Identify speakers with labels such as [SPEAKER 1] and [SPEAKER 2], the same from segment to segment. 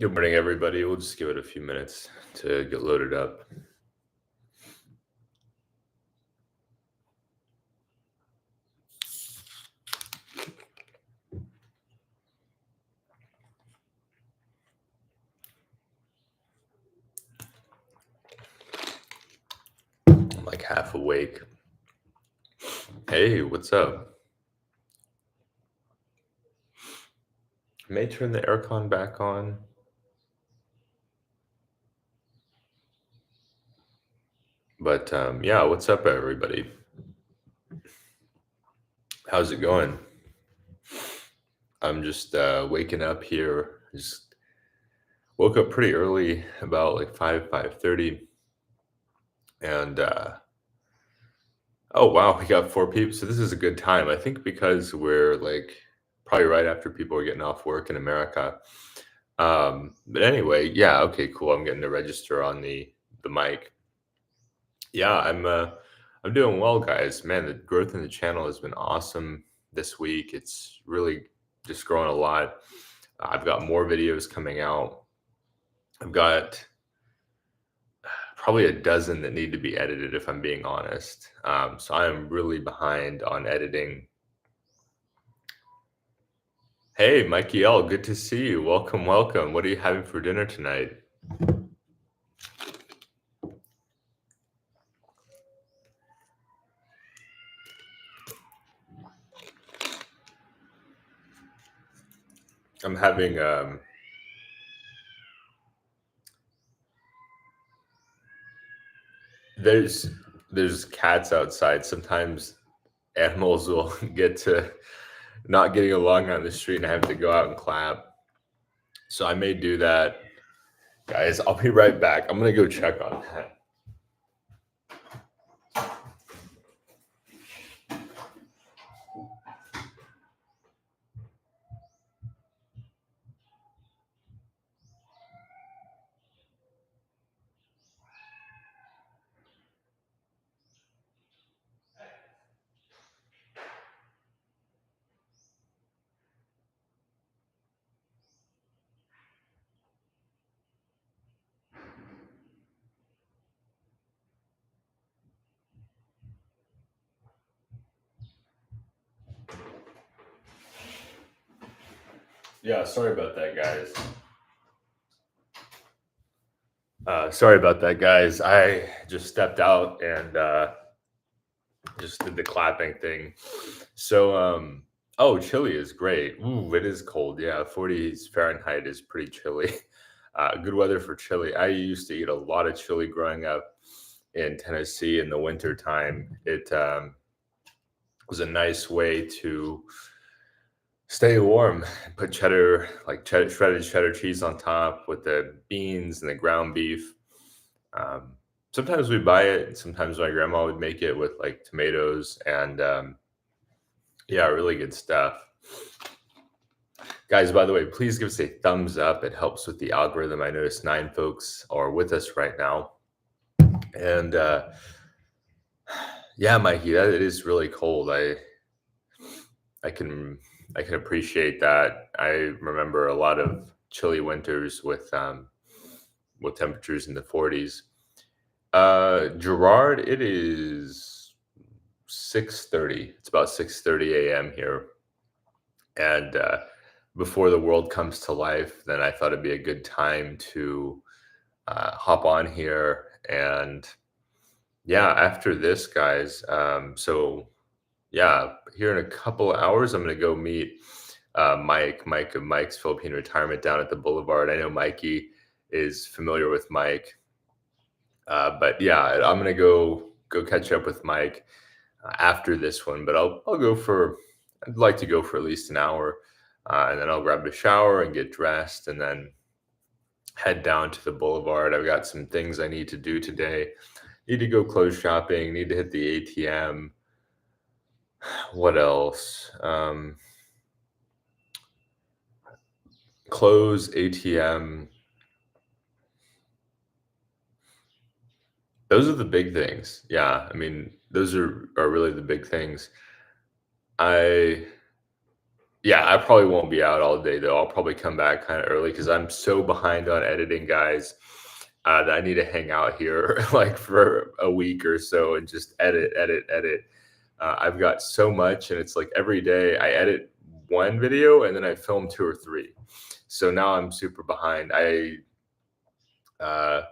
[SPEAKER 1] Good morning, everybody. We'll just give it a few minutes to get loaded up. I'm like half awake. Hey, what's up? I may turn the aircon back on. But yeah, what's up, everybody? How's it going? I'm just waking up here. Just woke up pretty early, about like 5:30. And oh wow, we got 4 people. So this is a good time. I think because we're like probably right after people are getting off work in America. But anyway, yeah, okay, cool. I'm getting the register on the mic. Yeah, I'm doing well, guys. Man, the growth in the channel has been awesome this week. It's really just growing a lot. I've got more videos coming out. I've got probably a dozen that need to be edited, if I'm being honest. So I am really behind on editing. Hey, Mikey L, good to see you. Welcome, welcome. What are you having for dinner tonight? I'm having there's there's cats outside. Sometimes animals will get to not getting along on the street and I have to go out and clap. So I may do that. Guys, I'll be right back. I'm gonna go check on that. Yeah, sorry about that, guys. Sorry about that, guys. I just stepped out and just did the clapping thing. So, oh, chili is great. Ooh, it is cold. Yeah, 40 Fahrenheit is pretty chilly. Good weather for chili. I used to eat a lot of chili growing up in Tennessee in the winter time. It was a nice way to stay warm. Put cheddar, like shredded cheddar cheese on top with the beans and the ground beef. Um, Sometimes we buy it. Sometimes my grandma would make it with like tomatoes and yeah, really good stuff. Guys, by the way, please give us a thumbs up. It helps with the algorithm. I noticed 9 folks are with us right now. And yeah, Mikey, that it is really cold. I can I can appreciate that. I remember a lot of chilly winters with temperatures in the 40s. Gerard, it is 6:30. It's about 6:30 a.m. here. And before the world comes to life, then I thought it'd be a good time to hop on here. And yeah, after this, guys, so yeah, here in a couple of hours, I'm going to go meet Mike of Mike's Philippine Retirement down at the Boulevard. I know Mikey is familiar with Mike. But yeah, I'm going to go catch up with Mike after this one, but I'll go for I'd like to go for at least an hour, and then I'll grab a shower and get dressed, and then head down to the boulevard. I've got some things I need to do today. Need to go clothes shopping. Need to hit the ATM. What else? Close ATM. Those are the big things. Yeah, I mean, those are really the big things. I Yeah, I probably won't be out all day though. I'll probably come back kind of early because I'm so behind on editing, guys, that I need to hang out here like for a week or so and just edit, edit, edit. I've got so much, and it's like every day I edit one video and then I film two or three. So now I'm super behind. Uh,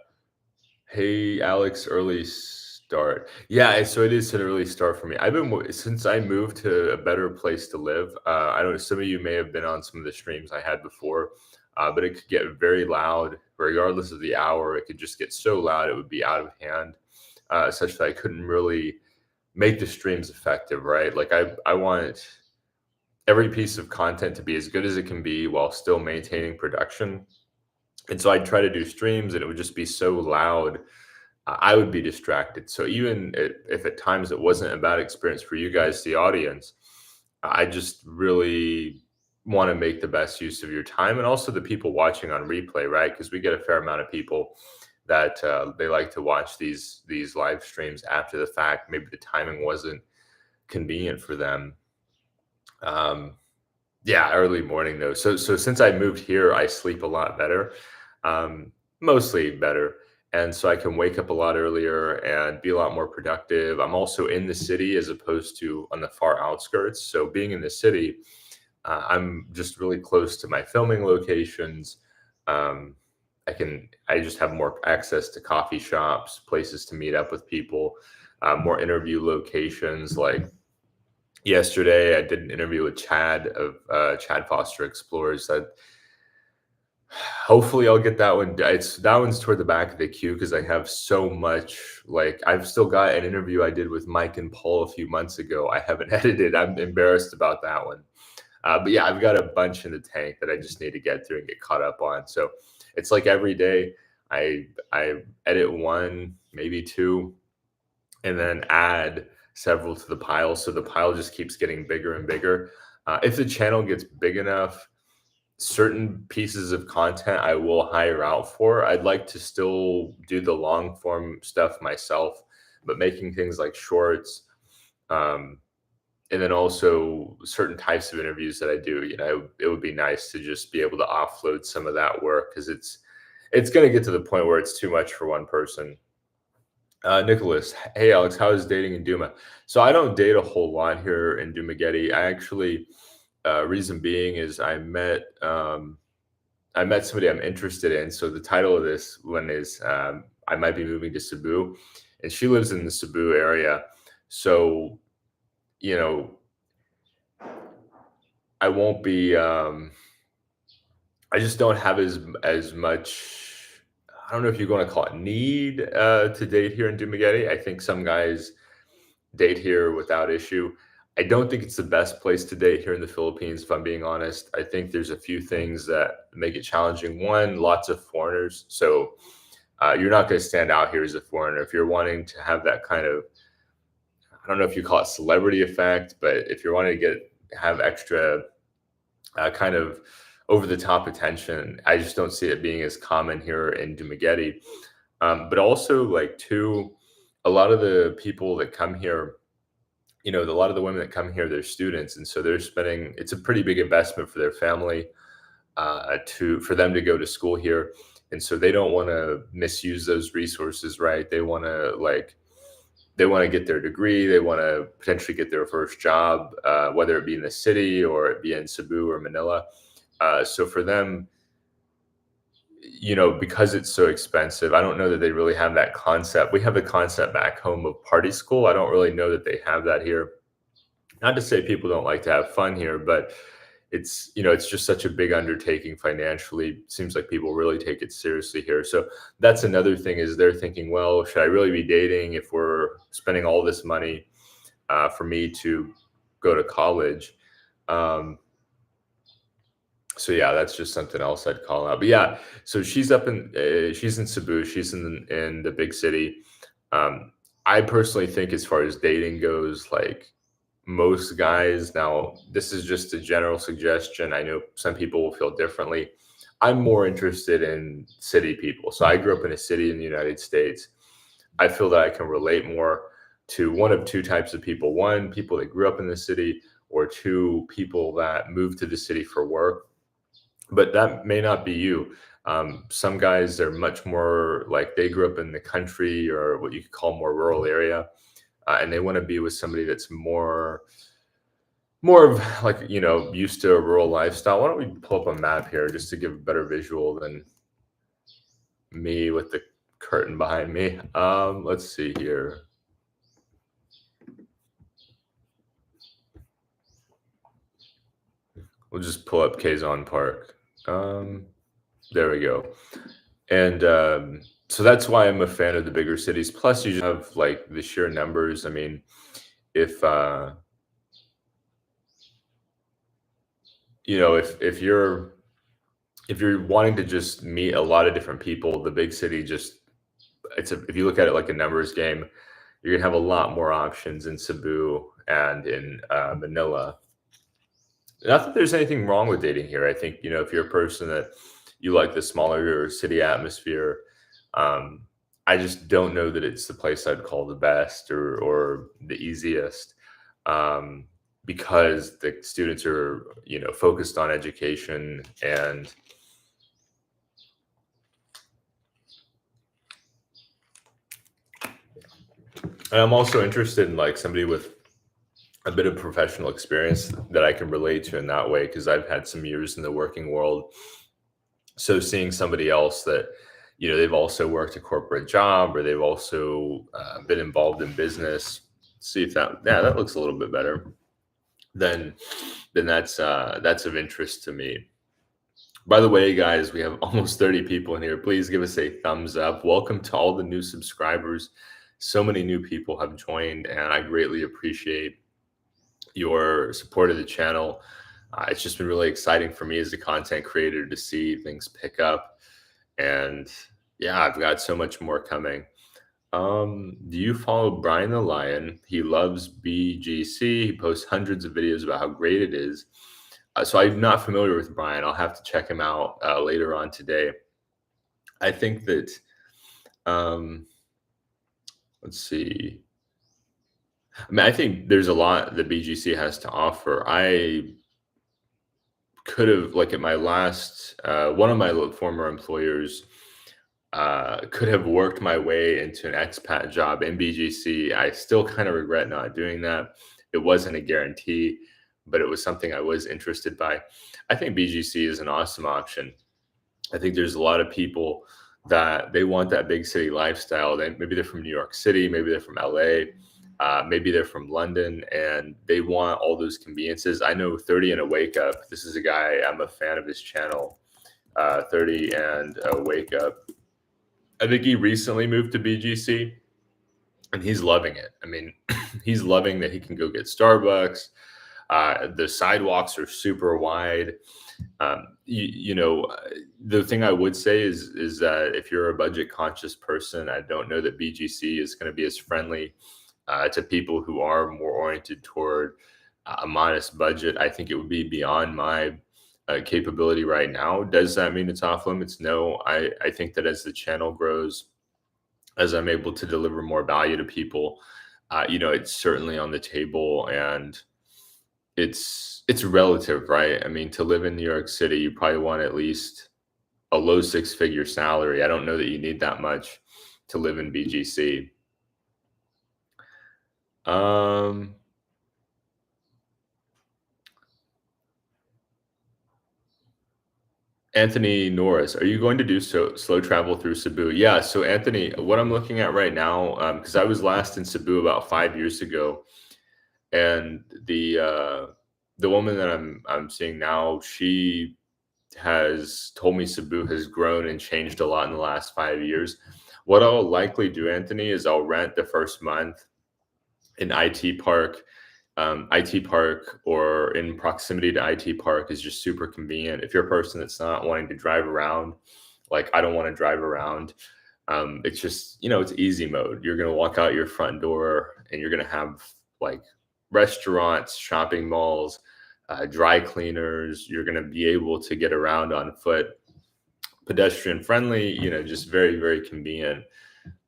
[SPEAKER 1] Hey, Alex, early start. Yeah, so it is an early start for me. Since I moved to a better place to live. I don't know, some of you may have been on some of the streams I had before, but it could get very loud, regardless of the hour. It could just get so loud it would be out of hand, such that I couldn't really make the streams effective, right? Like I want every piece of content to be as good as it can be while still maintaining production. And so I'd try to do streams, and it would just be so loud I would be distracted. So even if at times it wasn't a bad experience for you guys, the audience, I just really want to make the best use of your time and also the people watching on replay, right? Because we get a fair amount of people that they like to watch these live streams after the fact. Maybe the timing wasn't convenient for them. Um, yeah, early morning though. So since I moved here, I sleep a lot better, mostly better, and so I can wake up a lot earlier and be a lot more productive. I'm also in the city as opposed to on the far outskirts. So being in the city, I'm just really close to my filming locations. Um, I just have more access to coffee shops, places to meet up with people, more interview locations like yesterday. I did an interview with Chad of Chad Foster Explorers. That hopefully I'll get that one. It's that one's toward the back of the queue because I have so much. Like I've still got an interview I did with Mike and Paul a few months ago. I haven't edited. I'm embarrassed about that one. But yeah, I've got a bunch in the tank that I just need to get through and get caught up on. So it's like every day I edit one, maybe two, and then add several to the pile. So the pile just keeps getting bigger and bigger. If the channel gets big enough, certain pieces of content I will hire out for. I'd like to still do the long form stuff myself, but making things like shorts, um, and then also certain types of interviews that I do, it would be nice to just be able to offload some of that work because it's going to get to the point where it's too much for one person. Nicholas, hey Alex, how is dating in Duma? So I don't date a whole lot here in Dumaguete. I actually, reason being is I met somebody I'm interested in. So the title of this one is I might be moving to Cebu, and she lives in the Cebu area. So you know, I won't be. I just don't have as much. I don't know if you're going to call it need to date here in Dumaguete. I think some guys date here without issue. I don't think it's the best place to date here in the Philippines, if I'm being honest. I think there's a few things that make it challenging. One, lots of foreigners. So you're not going to stand out here as a foreigner. If you're wanting to have that kind of, I don't know if you call it celebrity effect, but if you're wanting to have extra kind of over the top attention, I just don't see it being as common here in Dumaguete. But also, like, two, a lot of the people that come here, a lot of the women that come here, they're students, and so they're spending. It's a pretty big investment for their family for them to go to school here, and so they don't want to misuse those resources, right? They want to get their degree. They want to potentially get their first job, whether it be in the city or it be in Cebu or Manila. So for them, because it's so expensive, I don't know that they really have that concept. We have the concept back home of party school. I don't really know that they have that here. Not to say people don't like to have fun here, but it's just such a big undertaking financially. Seems like people really take it seriously here. So that's another thing is they're thinking, well, should I really be dating if we're spending all this money for me to go to college? So yeah, that's just something else I'd call out. But yeah, so she's in Cebu. She's in the big city. I personally think as far as dating goes, like most guys, now this is just a general suggestion. I know some people will feel differently. I'm more interested in city people. So I grew up in a city in the United States. I feel that I can relate more to one of two types of people. One, people that grew up in the city, or two people that move to the city for work, but that may not be you. Some guys are much more like they grew up in the country or what you could call more rural area, and they want to be with somebody that's more of like used to a rural lifestyle. Why don't we pull up a map here just to give a better visual than me with the curtain behind me. Let's see here. We'll just pull up Kazan Park. There we go. And so that's why I'm a fan of the bigger cities. Plus, you just have like the sheer numbers. I mean, if if you're wanting to just meet a lot of different people, the big city just if you look at it like a numbers game, you're gonna have a lot more options in Cebu and in Manila. Not that there's anything wrong with dating here. I think if you're a person that you like the smaller city atmosphere, um, I just don't know that it's the place I'd call the best or the easiest, um, because the students are focused on education. And I'm also interested in like somebody with a bit of professional experience that I can relate to in that way, because I've had some years in the working world. So seeing somebody else that they've also worked a corporate job, or they've also been involved in business, see if that looks a little bit better, then that's of interest to me. By the way, guys, we have almost 30 people in here. Please give us a thumbs up. Welcome to all the new subscribers. So many new people have joined, and I greatly appreciate your support of the channel. It's just been really exciting for me as a content creator to see things pick up. And yeah, I've got so much more coming. Do you follow Brian the Lion? He loves BGC. He posts hundreds of videos about how great it is. So I'm not familiar with Brian. I'll have to check him out later on today. I think that, let's see. I mean, I think there's a lot that BGC has to offer. I could have, like at my last, one of my former employers, could have worked my way into an expat job in BGC. I still kind of regret not doing that. It wasn't a guarantee, but it was something I was interested by. I think BGC is an awesome option. I think there's a lot of people that they want that big city lifestyle. Maybe they're from New York City, maybe they're from LA, maybe they're from London, and they want all those conveniences. I know 30 and a Wake Up. This is a guy, I'm a fan of his channel, 30 and a Wake Up. I think he recently moved to BGC, and he's loving it. I mean, he's loving that he can go get Starbucks. The sidewalks are super wide. The thing I would say is that if you're a budget conscious person, I don't know that BGC is going to be as friendly to people who are more oriented toward a modest budget. I think it would be beyond my capability right now. Does that mean it's off limits? No. I think that as the channel grows, as I'm able to deliver more value to people, it's certainly on the table. And it's relative, right? I mean, to live in New York City, you probably want at least a low six-figure salary. I don't know that you need that much to live in BGC. Anthony Norris, are you going to do slow travel through Cebu? Yeah. So Anthony, what I'm looking at right now, because I was last in Cebu about 5 years ago, and the woman that I'm seeing now, she has told me Cebu has grown and changed a lot in the last 5 years. What I'll likely do, Anthony, is I'll rent the first month in IT Park. IT Park or in proximity to IT Park is just super convenient. If you're a person that's not wanting to drive around, like I don't want to drive around, it's just, it's easy mode. You're going to walk out your front door and you're going to have like restaurants, shopping malls, dry cleaners. You're going to be able to get around on foot, pedestrian friendly, just very, very convenient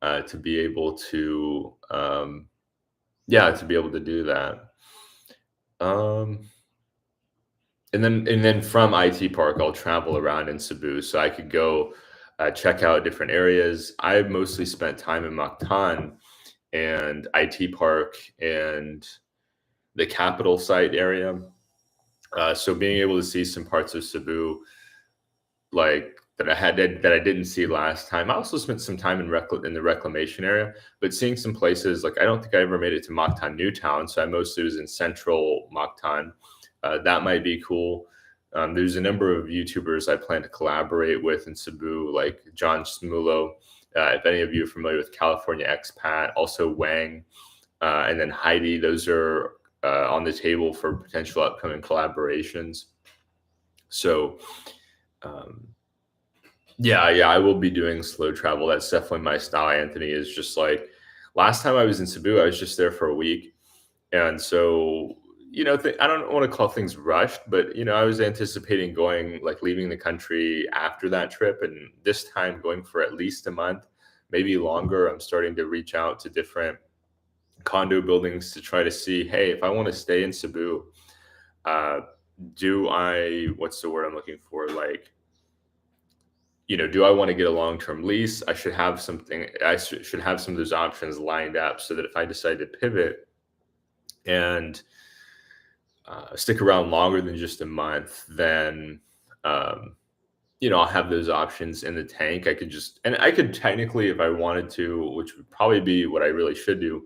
[SPEAKER 1] to be able to, to be able to do that. Um, and then from IT Park, I'll travel around in Cebu, so I could go check out different areas. I mostly spent time in Mactan and IT Park and the capital site area. So being able to see some parts of Cebu like that I didn't see last time. I also spent some time in the reclamation area, but seeing some places like I don't think I ever made it to Mactan Newtown, so I mostly was in central Mactan. That might be cool. There's a number of YouTubers I plan to collaborate with in Cebu, like John Smulo. If any of you are familiar with California Expat, also Wang, and then Heidi. Those are on the table for potential upcoming collaborations. So um, yeah, I will be doing slow travel. That's definitely my style, Anthony, is just like last time I was in Cebu, I was just there for a week. And so, I don't want to call things rushed, but, I was anticipating going, like leaving the country after that trip. And this time going for at least a month, maybe longer. I'm starting to reach out to different condo buildings to try to see, hey, if I want to stay in Cebu, uh, what's the word I'm looking for? Like, do I want to get a long-term lease? I should have some of those options lined up so that if I decide to pivot and stick around longer than just a month, then, um, I'll have those options in the tank. I could technically, if I wanted to, which would probably be what I really should do,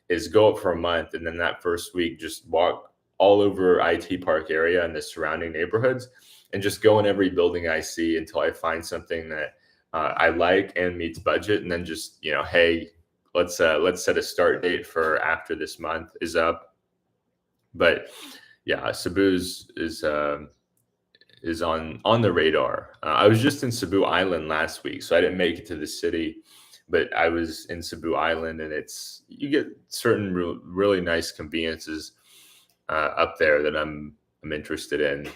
[SPEAKER 1] is go up for a month and then that first week just walk all over IT Park area and the surrounding neighborhoods and just go in every building I see until I find something that I like and meets budget. And then just, hey, let's set a start date for after this month is up. But yeah, Cebu's is on the radar. I was just in Cebu Island last week, so I didn't make it to the city, but I was in Cebu Island, and you get certain really nice conveniences up there that I'm interested in.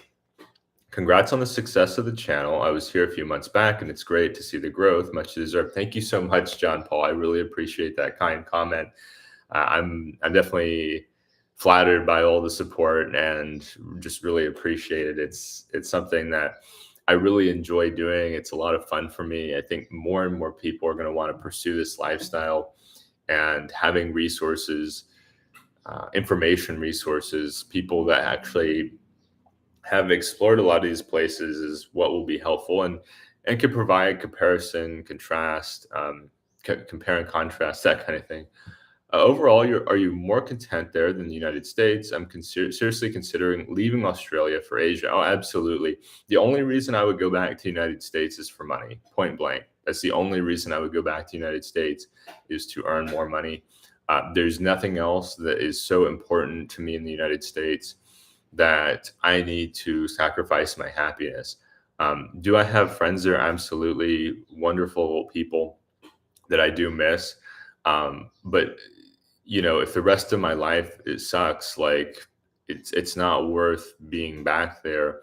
[SPEAKER 1] Congrats on the success of the channel. I was here a few months back, and it's great to see the growth. Much deserved. Thank you so much, John Paul. I really appreciate that kind comment. I'm definitely flattered by all the support and just really appreciate it. It's something that I really enjoy doing. It's a lot of fun for me. I think more and more people are going to want to pursue this lifestyle, and having resources, information resources, people that actually have explored a lot of these places is what will be helpful and can provide comparison, contrast, compare and contrast, that kind of thing. Overall, are you more content there than the United States? I'm seriously considering leaving Australia for Asia. Oh, absolutely. The only reason I would go back to the United States is for money, point blank. That's the only reason I would go back to the United States, is to earn more money. There's nothing else that is so important to me in the United States that I need to sacrifice my happiness. Do I have friends there? Absolutely, wonderful people that I do miss. But if the rest of my life it sucks, like it's not worth being back there,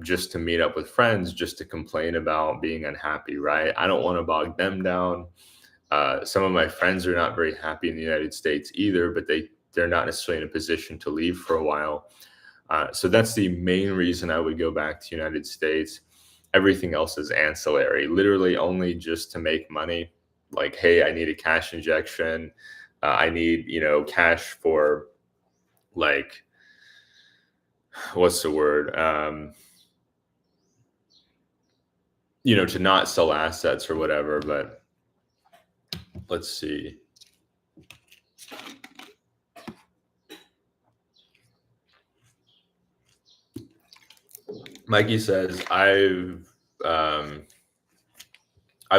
[SPEAKER 1] just to meet up with friends, just to complain about being unhappy, right? I don't want to bog them down. Some of my friends are not very happy in the United States either, but they're not necessarily in a position to leave for a while. So that's the main reason I would go back to the United States. Everything else is ancillary, literally only just to make money. Like, hey, I need a cash injection. I need, cash for, like, what's the word? To not sell assets or whatever. But let's see. Mikey says, I've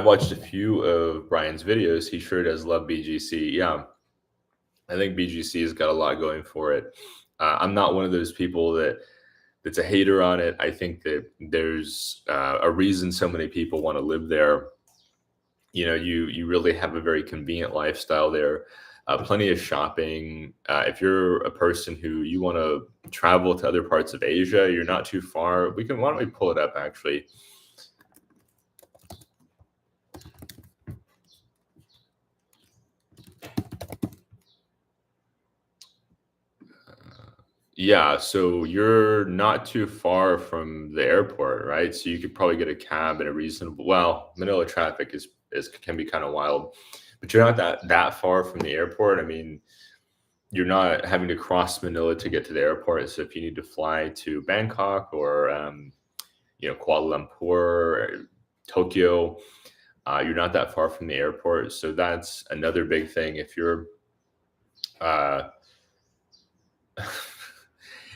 [SPEAKER 1] watched a few of Brian's videos. He sure does love BGC. Yeah, I think BGC has got a lot going for it. I'm not one of those people that's a hater on it. I think that there's a reason so many people want to live there. You really have a very convenient lifestyle there. Plenty of shopping. If you're a person who you want to travel to other parts of Asia, you're not too far. Why don't we pull it up actually? Yeah, so you're not too far from the airport, right? So you could probably get a cab at a reasonable. Well, Manila traffic is can be kind of wild, but you're not that far from the airport. I mean, you're not having to cross Manila to get to the airport. So if you need to fly to Bangkok or Kuala Lumpur, or Tokyo, you're not that far from the airport. So that's another big thing. Uh,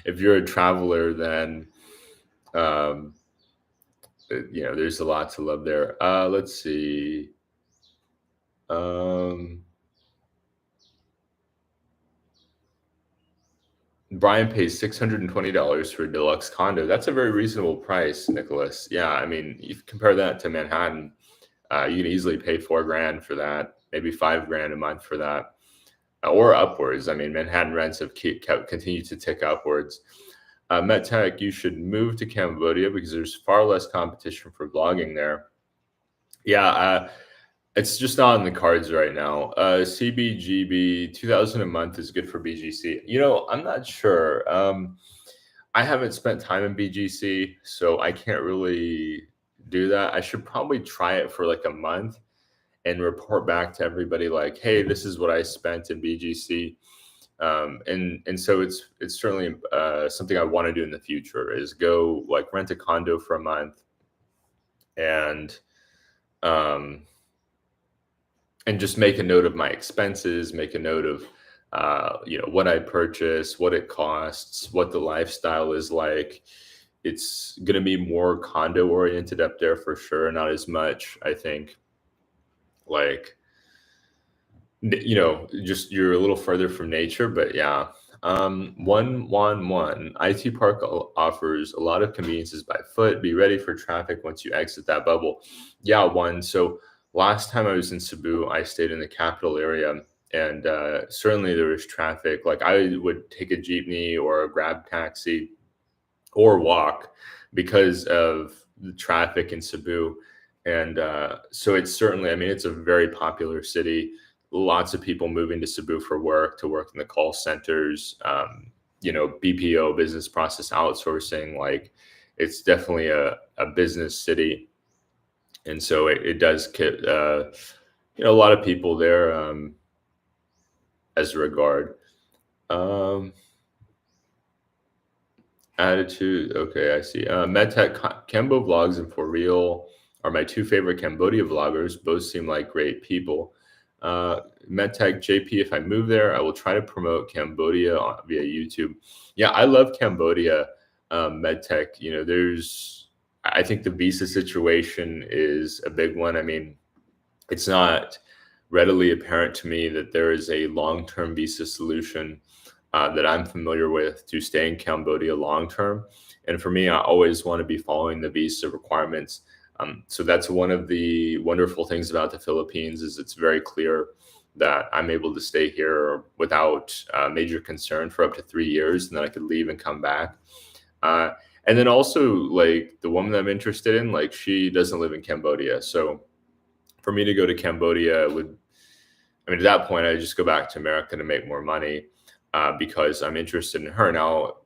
[SPEAKER 1] if you're a traveler, then um, there's a lot to love there. Let's see. Um, Brian pays $620 for a deluxe condo. That's a very reasonable price, Nicholas. Yeah, I mean, if you compare that to Manhattan, you can easily pay 4 grand for that, maybe 5 grand a month for that, or upwards. I mean, Manhattan rents have continued to tick upwards. MetTech, you should move to Cambodia because there's far less competition for blogging there. Yeah, it's just not on the cards right now. CBGB 2000 a month is good for BGC. I'm not sure. I haven't spent time in BGC, so I can't really do that. I should probably try it for like a month and report back to everybody like, hey, this is what I spent in BGC. And so it's certainly something I want to do in the future is go like rent a condo for a month and um, and just make a note of my expenses, make a note of what I purchase, what it costs, what the lifestyle is like. It's going to be more condo oriented up there for sure, not as much, I think, like just you're a little further from nature, but yeah. 111 IT Park offers a lot of conveniences by foot. Be ready for traffic once you exit that bubble. Yeah, one. So last time I was in Cebu, I stayed in the capital area, and certainly there was traffic. Like I would take a jeepney or a grab taxi or walk because of the traffic in Cebu. And so it's certainly, I mean, it's a very popular city. Lots of people moving to Cebu for work, to work in the call centers, BPO, business process outsourcing. Like it's definitely a business city. And so it does get, a lot of people there as a regard. Um, Attitude. Okay, I see. MedTech, Cambo vlogs, and For Real are my two favorite Cambodia vloggers. Both seem like great people. MedTech JP, if I move there, I will try to promote Cambodia via YouTube. Yeah, I love Cambodia. MedTech, I think the visa situation is a big one. I mean, it's not readily apparent to me that there is a long-term visa solution that I'm familiar with to stay in Cambodia long term. And for me, I always want to be following the visa requirements. So that's one of the wonderful things about the Philippines is it's very clear that I'm able to stay here without major concern for up to 3 years, and then I could leave and come back. And then also, like the woman that I'm interested in, like she doesn't live in Cambodia, so for me to go to Cambodia at that point, I just go back to America to make more money. Because I'm interested in her now.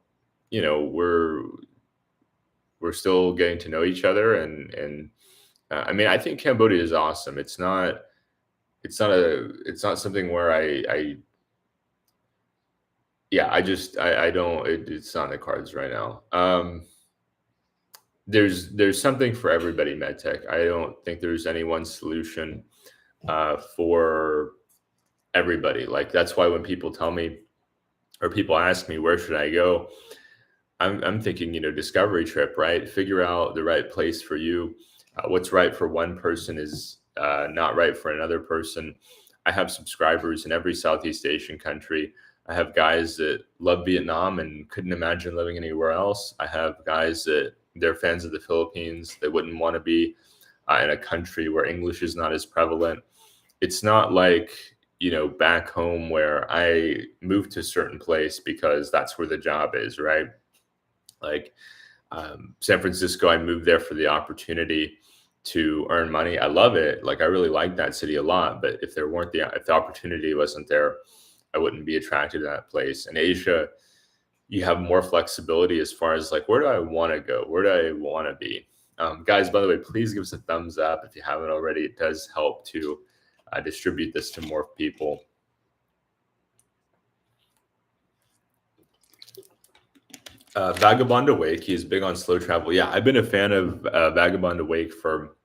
[SPEAKER 1] We're still getting to know each other, and I mean, I think Cambodia is awesome. It's not something where I don't. It's not in the cards right now. There's something for everybody, MedTech. I don't think there's any one solution for everybody. Like that's why when people tell me or people ask me where should I go, I'm thinking discovery trip, right? Figure out the right place for you. What's right for one person is not right for another person. I have subscribers in every Southeast Asian country. I have guys that love Vietnam and couldn't imagine living anywhere else. I have guys that they're fans of the Philippines. They wouldn't want to be in a country where English is not as prevalent. It's not like back home where I moved to a certain place because that's where the job is, right? Like San Francisco, I moved there for the opportunity to earn money. I love it. Like I really like that city a lot. But if the opportunity wasn't there, I wouldn't be attracted to that place. In Asia, you have more flexibility as far as like, where do I want to go? Where do I want to be? Guys, by the way, please give us a thumbs up if you haven't already. It does help to distribute this to more people. Vagabond Awake, he's big on slow travel. Yeah, I've been a fan of Vagabond Awake for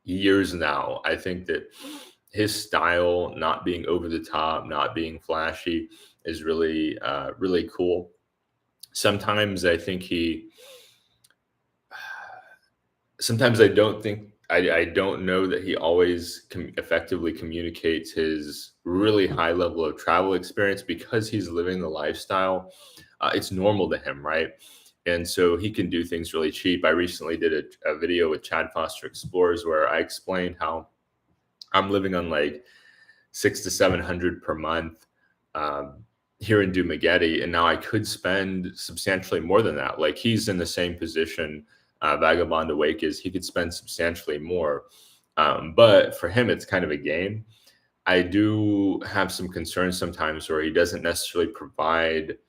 [SPEAKER 1] years now. I think that his style, not being over the top, not being flashy, is really, really cool. Sometimes I think sometimes I don't know that he always effectively communicates his really high level of travel experience because he's living the lifestyle. It's normal to him, right? And so he can do things really cheap. I recently did a video with Chad Foster Explorers where I explained how I'm living on like 600 to 700 per month here in Dumaguete, and now I could spend substantially more than that. Like he's in the same position Vagabond Awake is. He could spend substantially more, but for him, it's kind of a game. I do have some concerns sometimes where he doesn't necessarily provide,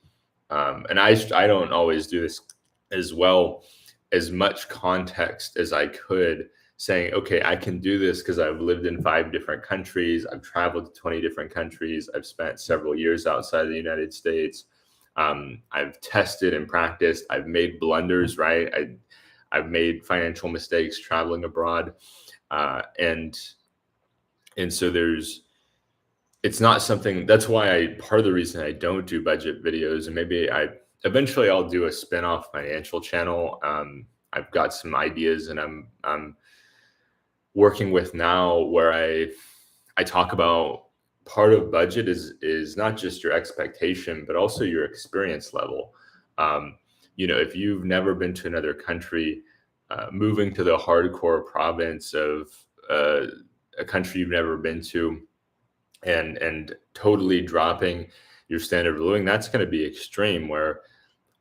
[SPEAKER 1] and I don't always do this as well, as much context as I could, saying, okay, I can do this because I've lived in 5 different countries. I've traveled to 20 different countries. I've spent several years outside of the United States. I've tested and practiced. I've made blunders, right? I've made financial mistakes traveling abroad. And so it's not something, that's why part of the reason I don't do budget videos, and maybe eventually I'll do a spinoff financial channel. I've got some ideas and I'm working with now where I talk about part of budget is not just your expectation, but also your experience level. If you've never been to another country, moving to the hardcore province of a country you've never been to and totally dropping your standard of living, that's going to be extreme. Where,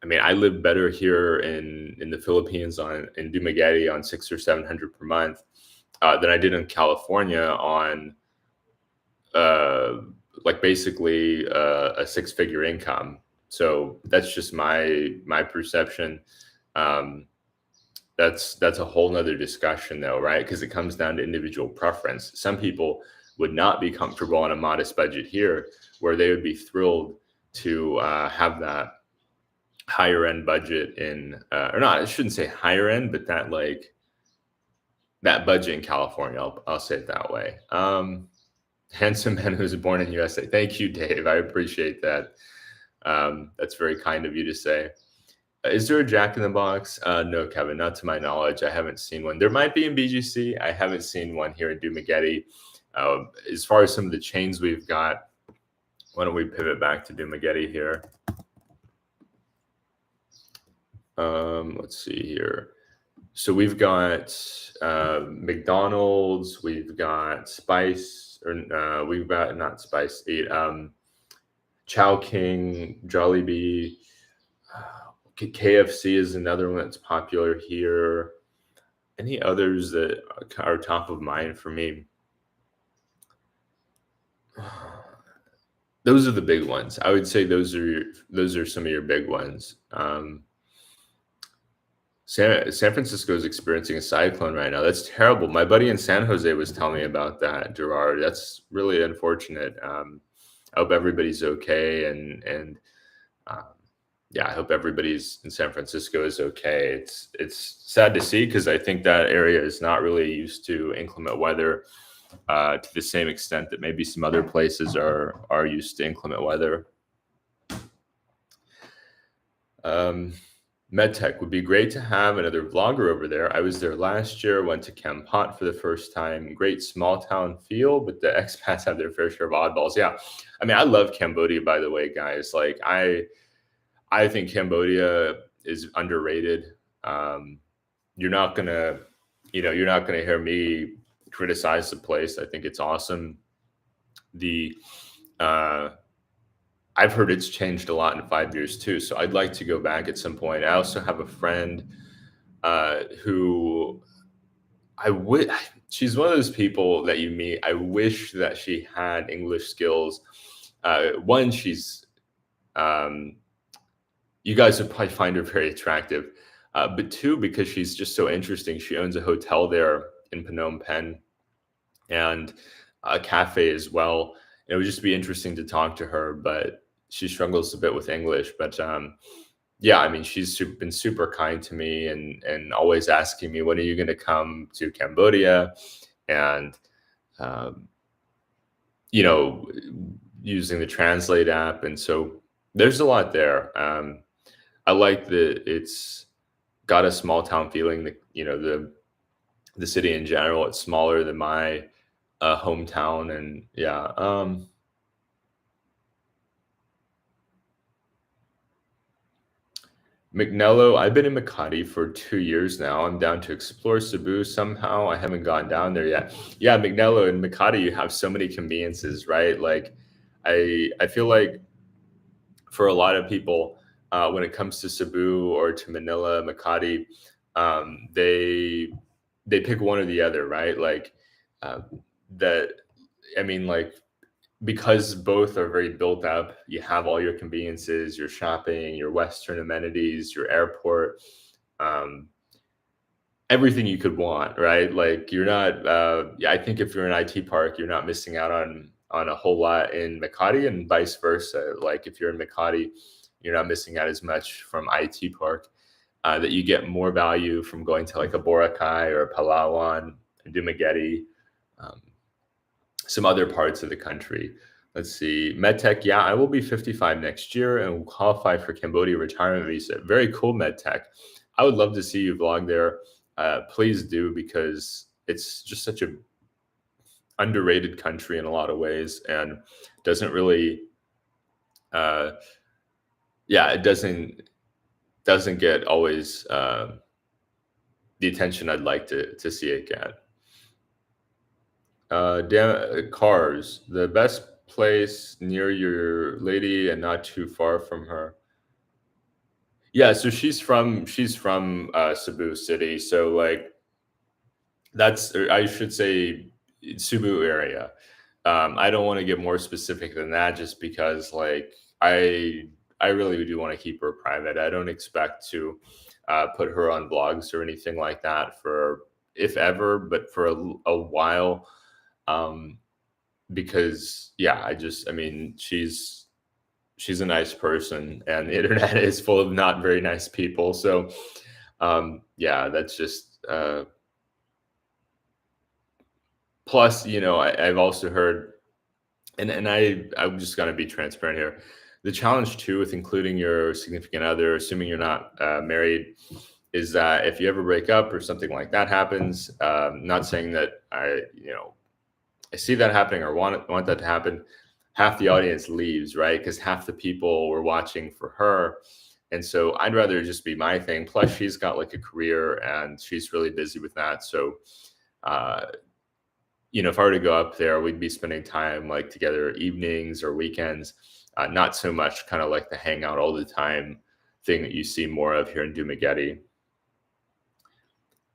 [SPEAKER 1] I mean, I live better here in the Philippines in Dumaguete on 600 or 700 per month than I did in California on like basically a 6-figure income. So that's just my perception. That's a whole nother discussion though, right? Because it comes down to individual preference. Some people would not be comfortable on a modest budget here, where they would be thrilled to have that higher end budget or not, I shouldn't say higher end, but that budget in California. I'll say it that way. Handsome man who's born in USA. Thank you, Dave. I appreciate that. That's very kind of you to say. Is there a Jack in the Box? No, Kevin, not to my knowledge. I haven't seen one. There might be in BGC. I haven't seen one here in Dumaguete. As far as some of the chains we've got, why don't we pivot back to Dumaguete here? Let's see here. So we've got McDonald's, we've got Spice, or we've got not Spice, Chow King, Jollibee, KFC is another one that's popular here. Any others that are top of mind for me? Those are the big ones. I would say those are some of your big ones. San Francisco is experiencing a cyclone right now. That's terrible. My buddy in San Jose was telling me about that, Gerard. That's really unfortunate. I hope everybody's okay, and yeah, I hope everybody's in San Francisco is okay. It's sad to see because I think that area is not really used to inclement weather to the same extent that maybe some other places are used to inclement weather. MedTech would be great to have another vlogger over there. I was there last year, went to Kampot for the first time. Great small town feel, but the expats have their fair share of oddballs. Yeah, I mean, I love Cambodia, by the way, guys. Like I think Cambodia is underrated. You're not gonna hear me criticize the place. I think it's awesome. I've heard it's changed a lot in 5 years too. So I'd like to go back at some point. I also have a friend who she's one of those people that you meet. I wish that she had English skills. One, she's you guys would probably find her very attractive. But two, because she's just so interesting. She owns a hotel there in Phnom Penh and a cafe as well. It would just be interesting to talk to her, but she struggles a bit with English. But yeah, I mean, been super kind to me and always asking me, when are you going to come to Cambodia? And um, you know, using the Translate app, and so there's a lot there. I like that it's got a small town feeling. That the city in general, it's smaller than my hometown, and yeah. McNello, I've been in Makati for 2 years now. I'm down to explore Cebu somehow. I haven't gone down there yet. Yeah, McNello and Makati, you have so many conveniences, right? Like, I feel like for a lot of people, when it comes to Cebu or to Manila, Makati, they pick one or the other, right? Like uh, that. I mean, like because both are very built up. You have all your conveniences, your shopping, your Western amenities, your airport. Um, Everything you could want, right? Like you're not. Yeah, I think if you're in IT park, you're not missing out on a whole lot in Makati, and vice versa. Like if you're in Makati, you're not missing out as much from IT park. That you get more value from going to like a Boracay or a Palawan, Dumaguete, um, some other parts of the country. Let's see, MedTech. Yeah, I will be 55 next year and will qualify for Cambodia retirement visa. Very cool, MedTech. I would love to see you vlog there. Please do, because it's just such a underrated country in a lot of ways, and doesn't really, uh, yeah, it doesn't get always the attention I'd like to see it get. Cars, the best place near your lady and not too far from her. Yeah, so she's from Cebu City, so like that's or I should say Cebu area. I don't want to get more specific than that, just because like I really do want to keep her private. I don't expect to put her on blogs or anything like that for if ever, but for a while. Um, because yeah, I mean, she's a nice person, and the internet is full of not very nice people. So yeah, that's just plus, I've also heard, and I'm just gonna be transparent here. The challenge too with including your significant other, assuming you're not married, is that if you ever break up or something like that happens, not saying that I see that happening or want that to happen, half the audience leaves, right? Because half the people were watching for her. And so I'd rather just be my thing. Plus, she's got like a career and she's really busy with that. So, uh, if I were to go up there, we'd be spending time like together evenings or weekends, not so much kind of like the hangout all the time thing that you see more of here in Dumaguete.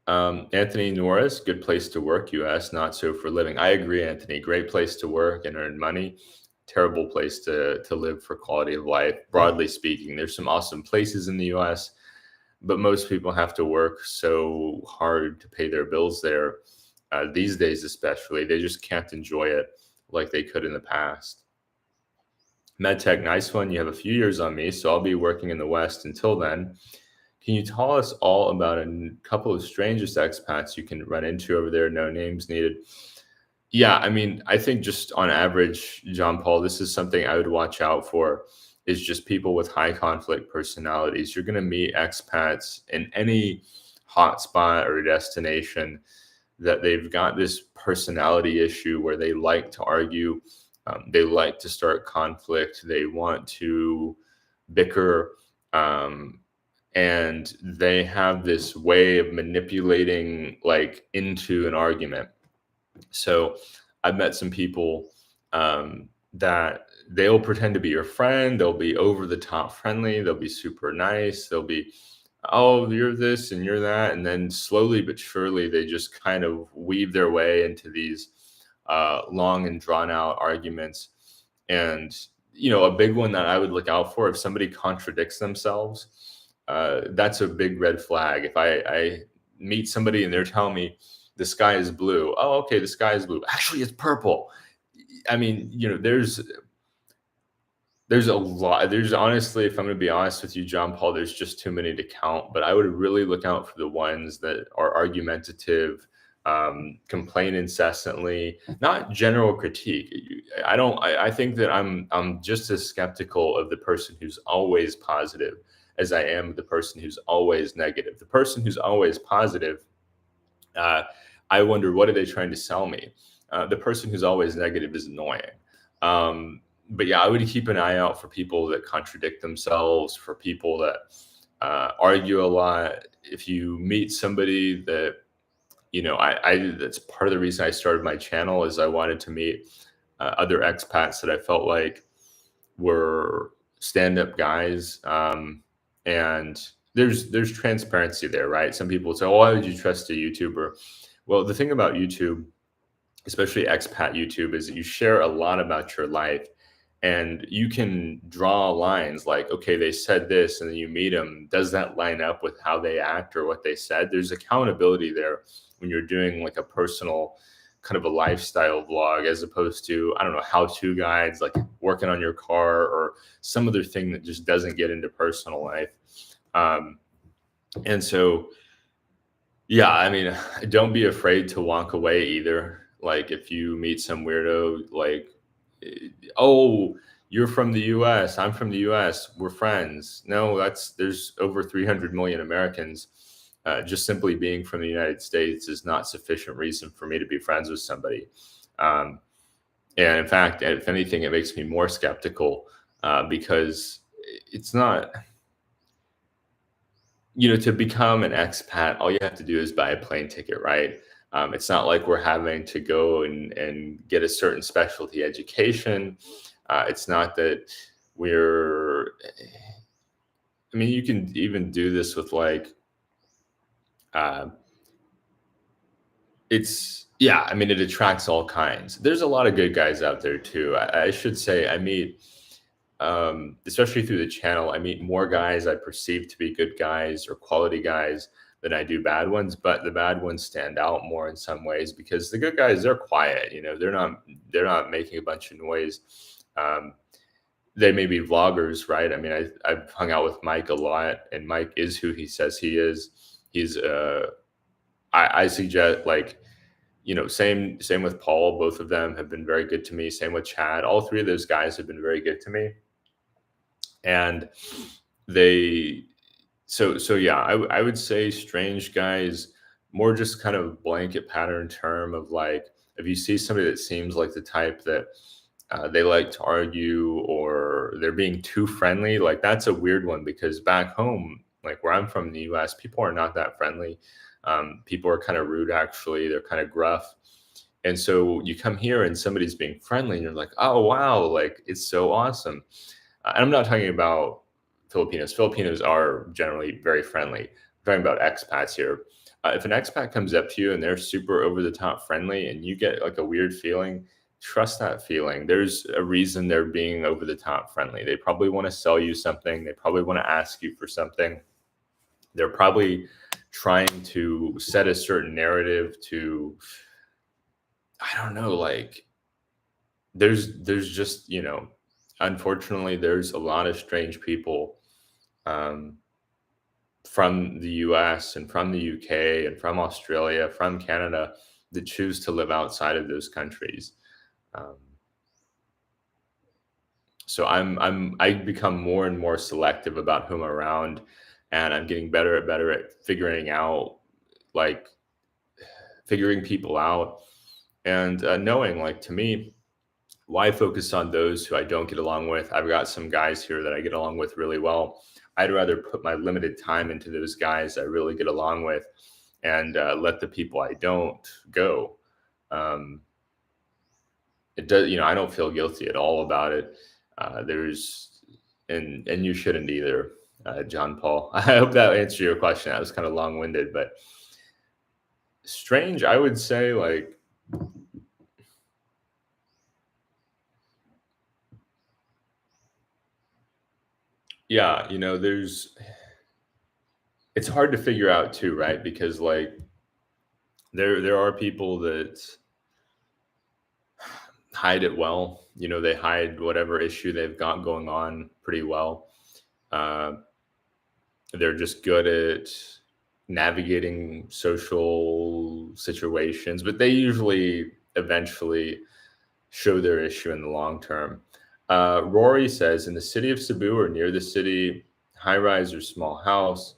[SPEAKER 1] Anthony Norris, good place to work, US, not so for living. I agree, Anthony. Great place to work and earn money. Terrible place to live for quality of life. Broadly speaking, there's some awesome places in the US, but most people have to work so hard to pay their bills there. These days, especially, they just can't enjoy it like they could in the past. MedTech, nice one. You have a few years on me, so I'll be working in the West until then. Can you tell us all about a couple of strangest expats you can run into over there? No names needed. Yeah, I mean, I think just on average, John Paul, this is something I would watch out for, is just people with high conflict personalities. You're going to meet expats in any hotspot or destination that they've got this personality issue where they like to argue, they like to start conflict, they want to bicker. And they have this way of manipulating like into an argument. So I've met some people that they'll pretend to be your friend. They'll be over the top friendly. They'll be super nice. They'll be, oh, you're this and you're that. And then slowly but surely, they just kind of weave their way into these long and drawn out arguments. And a big one that I would look out for, if somebody contradicts themselves, that's a big red flag. If I meet somebody and they're telling me the sky is blue, oh, okay, the sky is blue. Actually, it's purple. I mean, there's a lot. There's honestly, if I'm going to be honest with you, John Paul, there's just too many to count. But I would really look out for the ones that are argumentative, complain incessantly, not general critique. I don't. I think that I'm just as skeptical of the person who's always positive as I am the person who's always negative. The person who's always positive, uh, I wonder, what are they trying to sell me? The person who's always negative is annoying. But yeah, I would keep an eye out for people that contradict themselves, for people that argue a lot. If you meet somebody that, that's part of the reason I started my channel, is I wanted to meet other expats that I felt like were stand-up guys. And there's transparency there, right? Some people say, "Oh, why would you trust a YouTuber?" Well, the thing about YouTube, especially expat YouTube, is that you share a lot about your life, and you can draw lines like, okay, they said this, and then you meet them. Does that line up with how they act or what they said? There's accountability there when you're doing like a personal kind of a lifestyle vlog, as opposed to, I don't know, how-to guides, like working on your car or some other thing that just doesn't get into personal life. And so, yeah, I mean, don't be afraid to walk away either. Like if you meet some weirdo, like, oh, you're from the US, I'm from the US, we're friends. No, there's over 300 million Americans. Just simply being from the United States is not sufficient reason for me to be friends with somebody. Um, and in fact, if anything, it makes me more skeptical, because it's not, to become an expat, all you have to do is buy a plane ticket, right? It's not like we're having to go and get a certain specialty education. It's not that we're, I mean, you can even do this with like, uh, yeah, I mean, it attracts all kinds. There's a lot of good guys out there too. I should say, I meet, especially through the channel, I meet more guys I perceive to be good guys or quality guys than I do bad ones. But the bad ones stand out more in some ways, because the good guys, they're quiet. They're not making a bunch of noise. Um, they may be vloggers, right? I mean, I've hung out with Mike a lot, and Mike is who he says he is. He's I suggest, like, same with Paul. Both of them have been very good to me. Same with Chad. All three of those guys have been very good to me. And they, so yeah, I would say strange guys, more just kind of blanket pattern term of like, if you see somebody that seems like the type that they like to argue, or they're being too friendly, like that's a weird one, because back home, like where I'm from in the US, people are not that friendly. People are kind of rude, actually. They're kind of gruff. And so you come here and somebody's being friendly, and you're like, oh, wow, like it's so awesome. And I'm not talking about Filipinos. Filipinos are generally very friendly. I'm talking about expats here. If an expat comes up to you and they're super over the top friendly, and you get like a weird feeling, trust that feeling. There's a reason they're being over the top friendly. They probably want to sell you something. They probably want to ask you for something. They're probably trying to set a certain narrative to, I don't know, like there's just, unfortunately, there's a lot of strange people, um, from the US and from the UK and from Australia, from Canada, that choose to live outside of those countries. Um, so I become more and more selective about whom I'm around, and I'm getting better at figuring out, like, figuring people out, and knowing, like, to me, why focus on those who I don't get along with? I've got some guys here that I get along with really well. I'd rather put my limited time into those guys I really get along with, and let the people I don't go. Um, it does, I don't feel guilty at all about it. There's, and you shouldn't either, John Paul. I hope that answered your question. That was kind of long winded, but strange. I would say, like, Yeah, it's hard to figure out too, right? Because like there are people that hide it well. They hide whatever issue they've got going on pretty well. Uh, they're just good at navigating social situations, but they usually eventually show their issue in the long term. Rory says, in the city of Cebu or near the city, high rise or small house.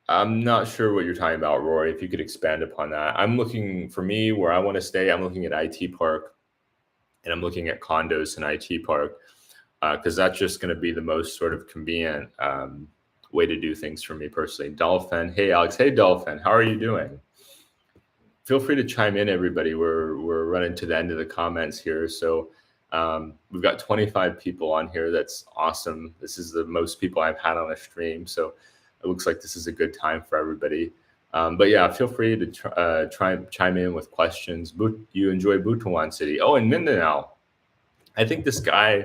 [SPEAKER 1] I'm not sure what you're talking about, Rory. If you could expand upon that. I'm looking for me where I want to stay. I'm looking at IT Park and I'm looking at condos in IT Park because that's just going to be the most sort of convenient way to do things for me personally. Dolphin, hey Alex, hey Dolphin, how are you doing? Feel free to chime in, everybody. We're running to the end of the comments here, so we've got 25 people on here. That's awesome. This is the most people I've had on a stream, so it looks like this is a good time for everybody. But yeah, feel free to try chime in with questions. You enjoy Butuan City? Oh, and Mindanao. I think this guy,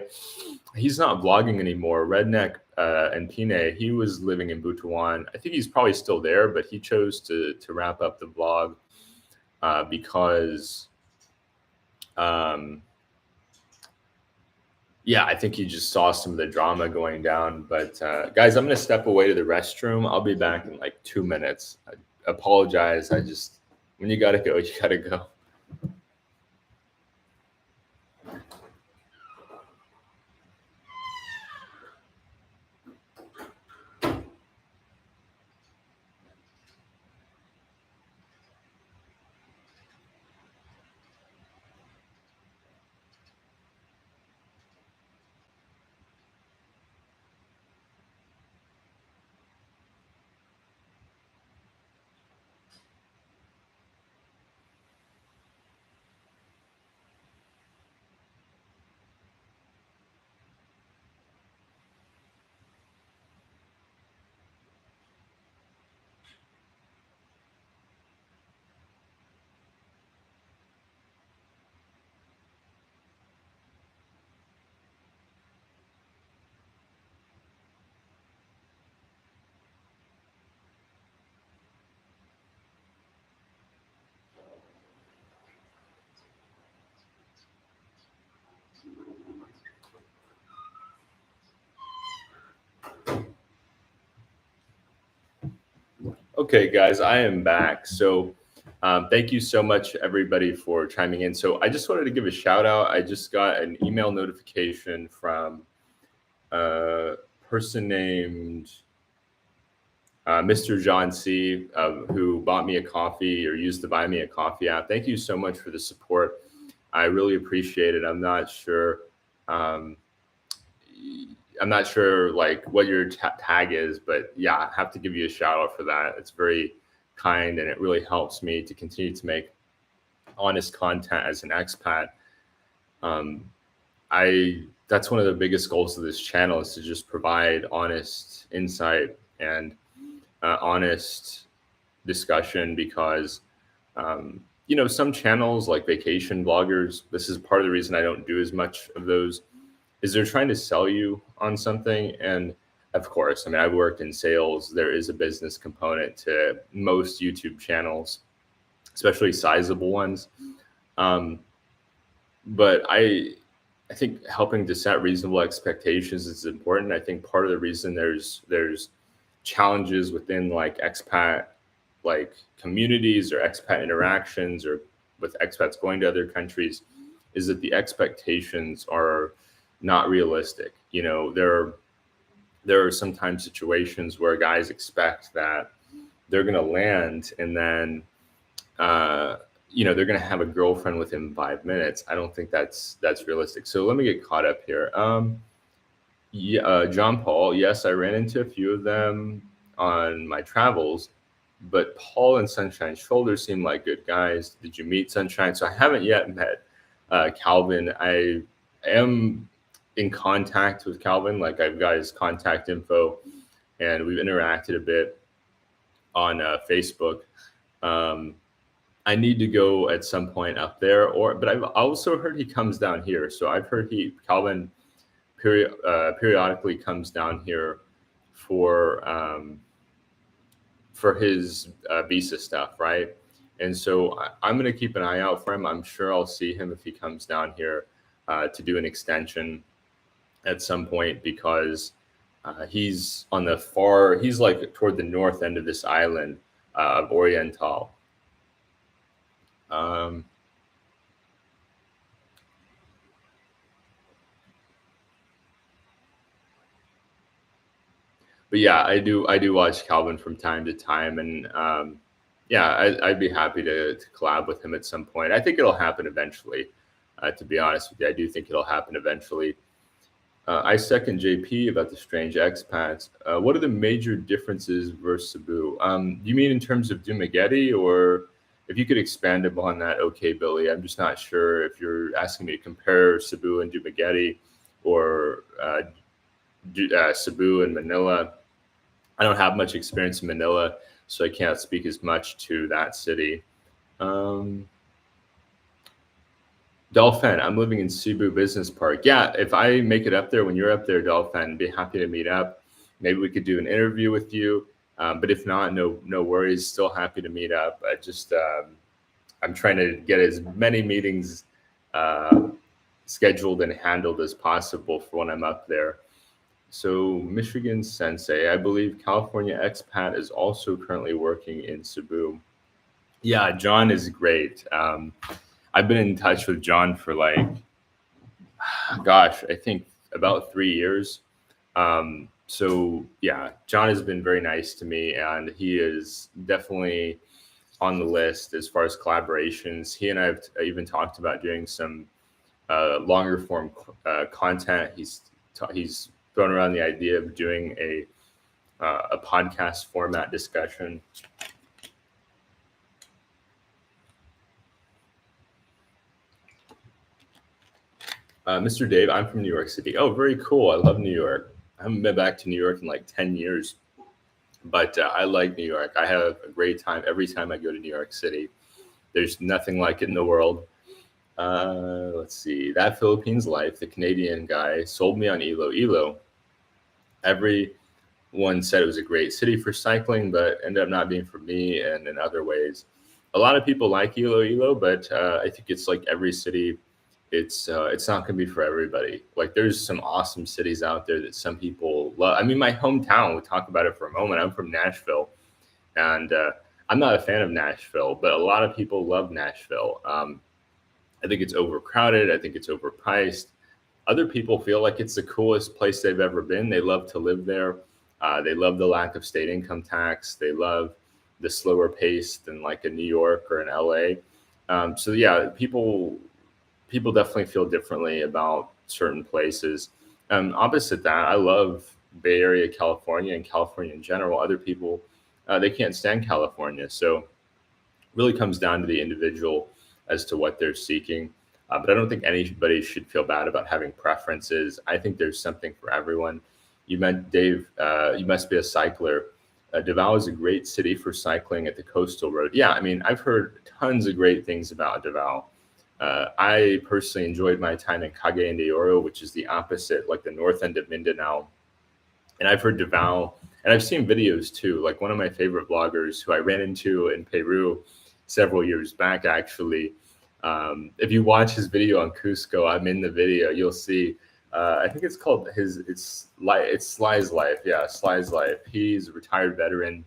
[SPEAKER 1] he's not vlogging anymore. Redneck and Pine, he was living in Butuan. I think he's probably still there, but he chose to wrap up the vlog because, yeah, I think he just saw some of the drama going down. But guys, I'm going to step away to the restroom. I'll be back in like 2 minutes. I apologize. When you got to go, you got to go. Okay, guys, I am back. So thank you so much, everybody, for chiming in. So I just wanted to give a shout out. I just got an email notification from a person named Mr. John C, who bought me a coffee or used the Buy Me a Coffee app. Thank you so much for the support. I really appreciate it. I'm not sure. I'm not sure like what your tag is, but yeah, I have to give you a shout out for that. It's very kind and it really helps me to continue to make honest content as an expat. That's one of the biggest goals of this channel is to just provide honest insight and honest discussion because some channels like vacation bloggers, this is part of the reason I don't do as much of those, is they're trying to sell you on something. And of course, I mean, I've worked in sales. There is a business component to most YouTube channels, especially sizable ones. But I think helping to set reasonable expectations is important. I think part of the reason there's challenges within like expat like communities or expat interactions or with expats going to other countries is that the expectations are not realistic. There are sometimes situations where guys expect that they're going to land and then they're going to have a girlfriend within 5 minutes. I don't think that's realistic. So let me get caught up here. John Paul, yes, I ran into a few of them on my travels, but Paul and Sunshine Shoulder seem like good guys. Did you meet Sunshine? So I haven't yet met Calvin. I am in contact with Calvin. Like I've got his contact info and we've interacted a bit on Facebook. I need to go at some point up there, but I've also heard he comes down here. So I've heard Calvin periodically comes down here for his visa stuff, right? And so I'm going to keep an eye out for him. I'm sure I'll see him if he comes down here to do an extension at some point, because he's on the he's like toward the north end of this island of Oriental. But yeah, I do watch Calvin from time to time, and yeah, I'd be happy to collab with him at some point. I think it'll happen eventually. To be honest with you, I do think it'll happen eventually. I second JP about the strange expats. What are the major differences versus Cebu? You mean in terms of Dumaguete, or if you could expand upon that? Okay, Billy. I'm just not sure if you're asking me to compare Cebu and Dumaguete, or Cebu and Manila. I don't have much experience in Manila, so I can't speak as much to that city. Dolphin, I'm living in Cebu Business Park. Yeah, if I make it up there when you're up there, Dolphin, be happy to meet up. Maybe we could do an interview with you. But if not, no worries. Still happy to meet up. I'm trying to get as many meetings scheduled and handled as possible for when I'm up there. So Michigan Sensei, I believe California Expat is also currently working in Cebu. Yeah, John is great. I've been in touch with John for gosh, I think about 3 years. So yeah, John has been very nice to me, and he is definitely on the list as far as collaborations. He and I have even talked about doing some longer form content. He's thrown around the idea of doing a podcast format discussion. Mr. Dave, I'm from New York City. Oh, very cool. I love New York. I haven't been back to New York in like 10 years, but I like New York. I have a great time every time I go to New York City. There's nothing like it in the world. Let's see. That Philippines life, the Canadian guy sold me on Iloilo. Everyone said it was a great city for cycling, but ended up not being for me, and in other ways. A lot of people like Iloilo, but I think it's like every city. It's not going to be for everybody. Like, there's some awesome cities out there that some people love. I mean, my hometown, we'll talk about it for a moment. I'm from Nashville, and I'm not a fan of Nashville, but a lot of people love Nashville. I think it's overcrowded. I think it's overpriced. Other people feel like it's the coolest place they've ever been. They love to live there. They love the lack of state income tax. They love the slower pace than like a New York or an LA. So yeah, people definitely feel differently about certain places. Opposite that, I love Bay Area, California, and California in general. Other people, they can't stand California. So it really comes down to the individual as to what they're seeking. But I don't think anybody should feel bad about having preferences. I think there's something for everyone. You meant, Dave, you must be a cycler. Davao is a great city for cycling at the coastal road. Yeah, I mean, I've heard tons of great things about Davao. I personally enjoyed my time in Cagayan de Oro, which is the opposite, like the north end of Mindanao. And I've heard Davao, and I've seen videos too. Like, one of my favorite bloggers who I ran into in Peru several years back, actually. If you watch his video on Cusco, I'm in the video, you'll see, I think it's called it's Sly's Life. Yeah, Sly's Life. He's a retired veteran,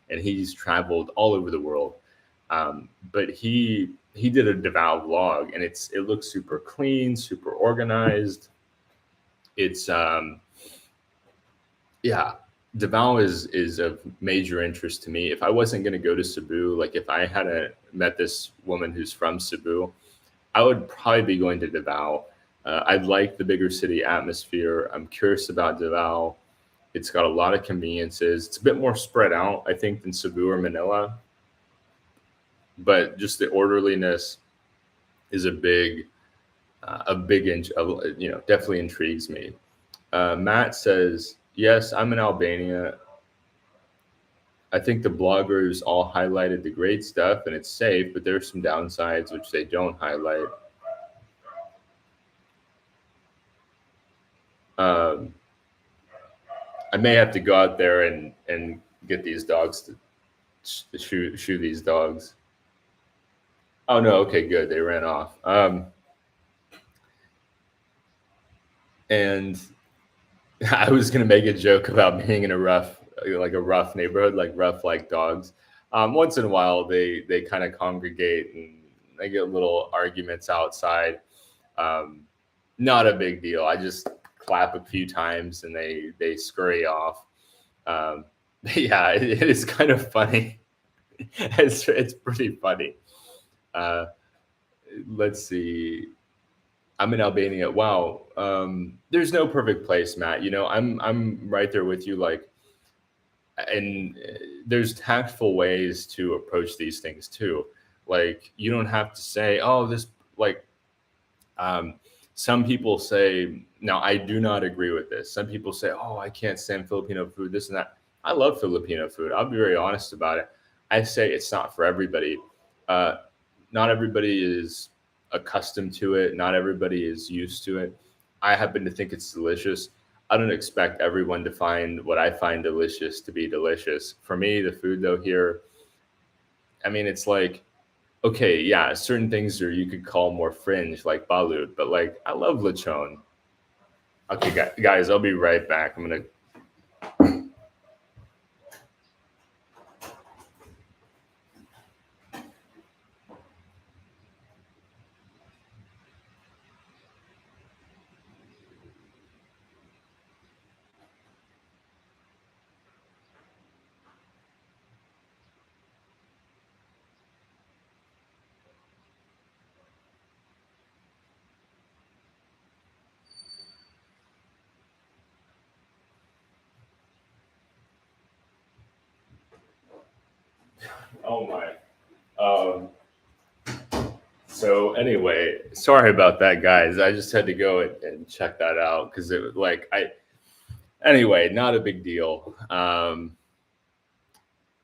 [SPEAKER 1] and he's traveled all over the world. But he did a Davao vlog, and it looks super clean, super organized. It's yeah, Davao is of major interest to me. If I wasn't going to go to Cebu, like if I hadn't met this woman who's from Cebu, I would probably be going to Davao. I like the bigger city atmosphere. I'm curious about Davao. It's got a lot of conveniences. It's a bit more spread out, I think, than Cebu or Manila. But just the orderliness is definitely intrigues me. Matt says, yes, I'm in Albania. I think the bloggers all highlighted the great stuff and it's safe, but there's some downsides which they don't highlight. Um, I may have to go out there and get these dogs to shoe these dogs. Oh no, okay, good. They ran off. And I was gonna make a joke about being in a rough neighborhood, like rough like dogs. Once in a while, they kind of congregate and they get little arguments outside. Um, Not a big deal. I just clap a few times and they scurry off. Um, yeah, it is kind of funny. It's pretty funny. Uh, let's see. I'm in Albania. Wow. There's no perfect place, Matt. You know, I'm right there with you. Like, and there's tactful ways to approach these things too. Like, you don't have to say, "Oh, this," like, um, some people say. Now, I do not agree with this. Some people say, "Oh, I can't stand Filipino food," this and that. I love Filipino food. I'll be very honest about it. I say it's not for everybody. Uh, not everybody is accustomed to it. Not everybody is used to it. I happen to think it's delicious. I don't expect everyone to find what I find delicious to be delicious. For me, the food though here, I mean, it's like, okay, yeah, certain things are you could call more fringe, like balut, but like I love lechon. Okay, guys, I'll be right back. I'm gonna. Oh my. Um, so anyway, sorry about that, guys. I just had to go and check that out because it was like I. Anyway, not a big deal.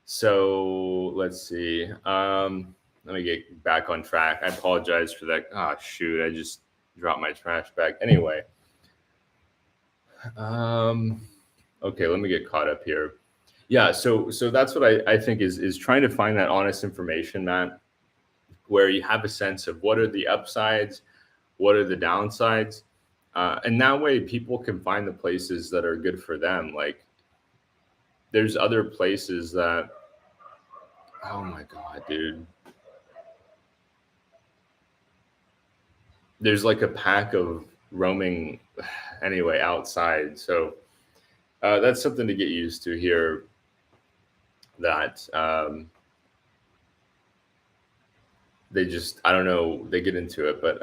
[SPEAKER 1] So let's see. Let me get back on track. I apologize for that. Ah, shoot, I just dropped my trash bag. Anyway, um, okay, let me get caught up here. Yeah, so that's what I think is trying to find that honest information, Matt, where you have a sense of what are the upsides, what are the downsides, and that way people can find the places that are good for them. Like there's other places that, oh my god, dude, there's like a pack of roaming anyway outside. So that's something to get used to here. That they just, I don't know, they get into it, but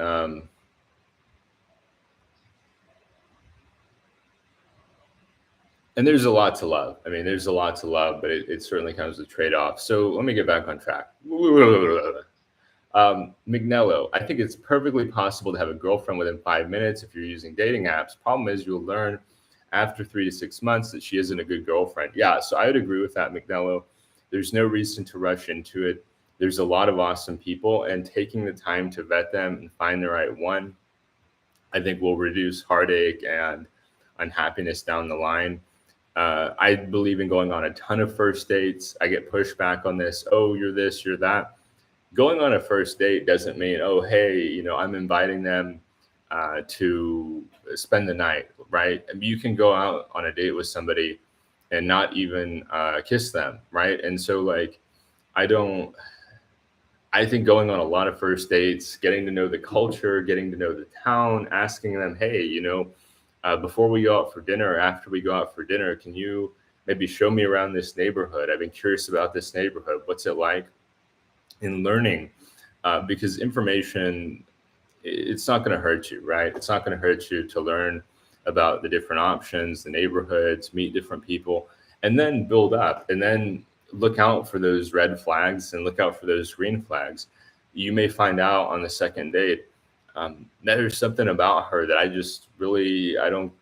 [SPEAKER 1] and there's a lot to love. I mean, there's a lot to love, but it certainly comes with trade offs. So let me get back on track. Mignello, I think it's perfectly possible to have a girlfriend within 5 minutes if you're using dating apps. Problem is, you'll learn after 3 to 6 months that she isn't a good girlfriend. Yeah, so I would agree with that, Mignello. There's no reason to rush into it. There's a lot of awesome people, and taking the time to vet them and find the right one, I think will reduce heartache and unhappiness down the line. I believe in going on a ton of first dates. I get pushback on this. Oh, you're this, you're that. Going on a first date doesn't mean, oh, hey, you know, I'm inviting them to spend the night, right? I mean, you can go out on a date with somebody and not even kiss them, right? And so, like, I don't, I think going on a lot of first dates, getting to know the culture, getting to know the town, asking them, hey, you know, before we go out for dinner or after we go out for dinner, can you maybe show me around this neighborhood? I've been curious about this neighborhood. What's it like? In learning, because information, it's not going to hurt you, right? It's not going to hurt you to learn about the different options, the neighborhoods, meet different people, and then build up, and then look out for those red flags and look out for those green flags. You may find out on the second date that there's something about her that I just really I don't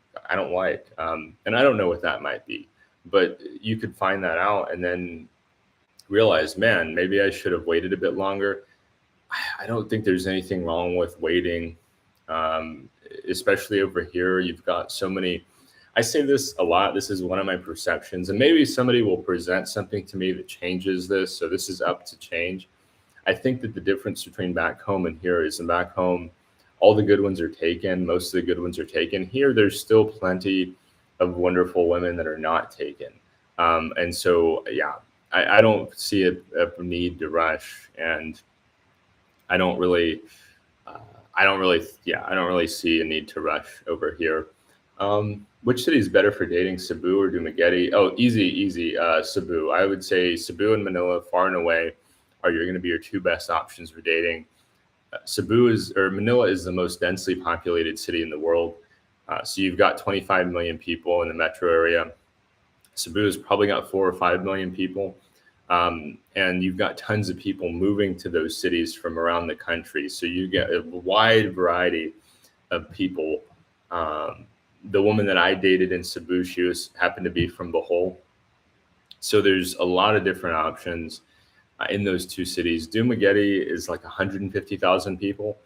[SPEAKER 1] like, and I don't know what that might be, but you could find that out and then realize, man, maybe I should have waited a bit longer. I don't think there's anything wrong with waiting Um, Especially over here, you've got so many. I say this a lot. This is one of my perceptions, and maybe somebody will present something to me that changes this. So this is up to change. I think that the difference between back home and here is in back home, all the good ones are taken. Most of the good ones are taken. Here, there's still plenty of wonderful women that are not taken. And so, yeah, I don't see a need to rush, and I don't really, uh, I don't really see a need to rush over here. Which city is better for dating, Cebu or Dumaguete? Oh, easy, easy. Cebu. I would say Cebu and Manila, far and away, are going to be your two best options for dating. Manila is the most densely populated city in the world. So you've got 25 million people in the metro area. Cebu has probably got 4 or 5 million people. And you've got tons of people moving to those cities from around the country. So you get a wide variety of people. The woman that I dated in Cebu, happened to be from Bohol. So there's a lot of different options in those two cities. Dumaguete is like 150,000 people.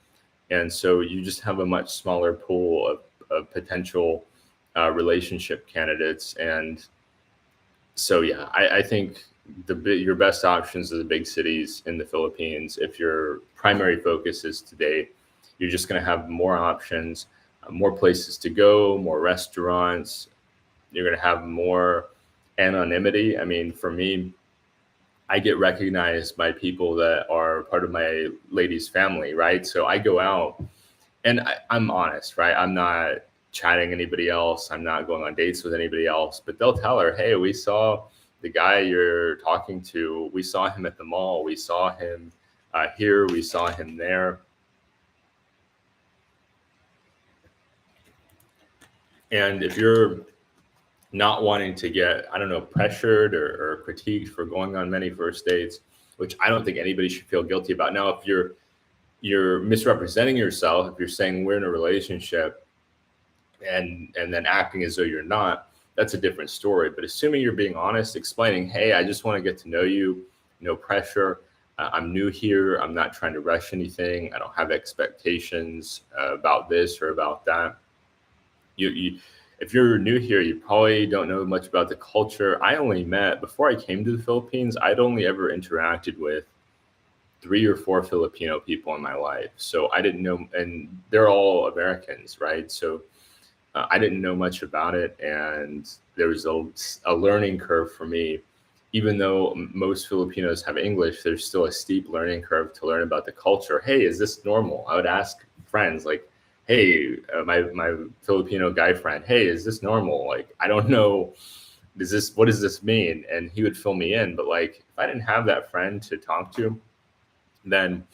[SPEAKER 1] And so you just have a much smaller pool of potential relationship candidates. And so, yeah, I think your best options are the big cities in the Philippines. If your primary focus is to date, you're just going to have more options, more places to go, more restaurants. You're going to have more anonymity. I mean, for me, I get recognized by people that are part of my lady's family, right? So I go out and I'm honest, right? I'm not chatting anybody else. I'm not going on dates with anybody else, but they'll tell her, hey, we saw the guy you're talking to. We saw him at the mall. We saw him here. We saw him there. And if you're not wanting to get, I don't know, pressured or critiqued for going on many first dates, which I don't think anybody should feel guilty about. Now, if you're misrepresenting yourself, if you're saying we're in a relationship and then acting as though you're not, that's a different story. But assuming you're being honest, explaining, hey, I just want to get to know you, no pressure. I'm new here. I'm not trying to rush anything. I don't have expectations about this or about that. If you're new here, you probably don't know much about the culture. Before I came to the Philippines, I'd only ever interacted with 3 or 4 Filipino people in my life. So I didn't know, and they're all Americans, right? So I didn't know much about it. And there was a learning curve for me. Even though most Filipinos have English, there's still a steep learning curve to learn about the culture. Hey, is this normal? I would ask friends like, hey, my Filipino guy friend, hey, is this normal? Like, I don't know, what does this mean? And he would fill me in. But like, if I didn't have that friend to talk to, then,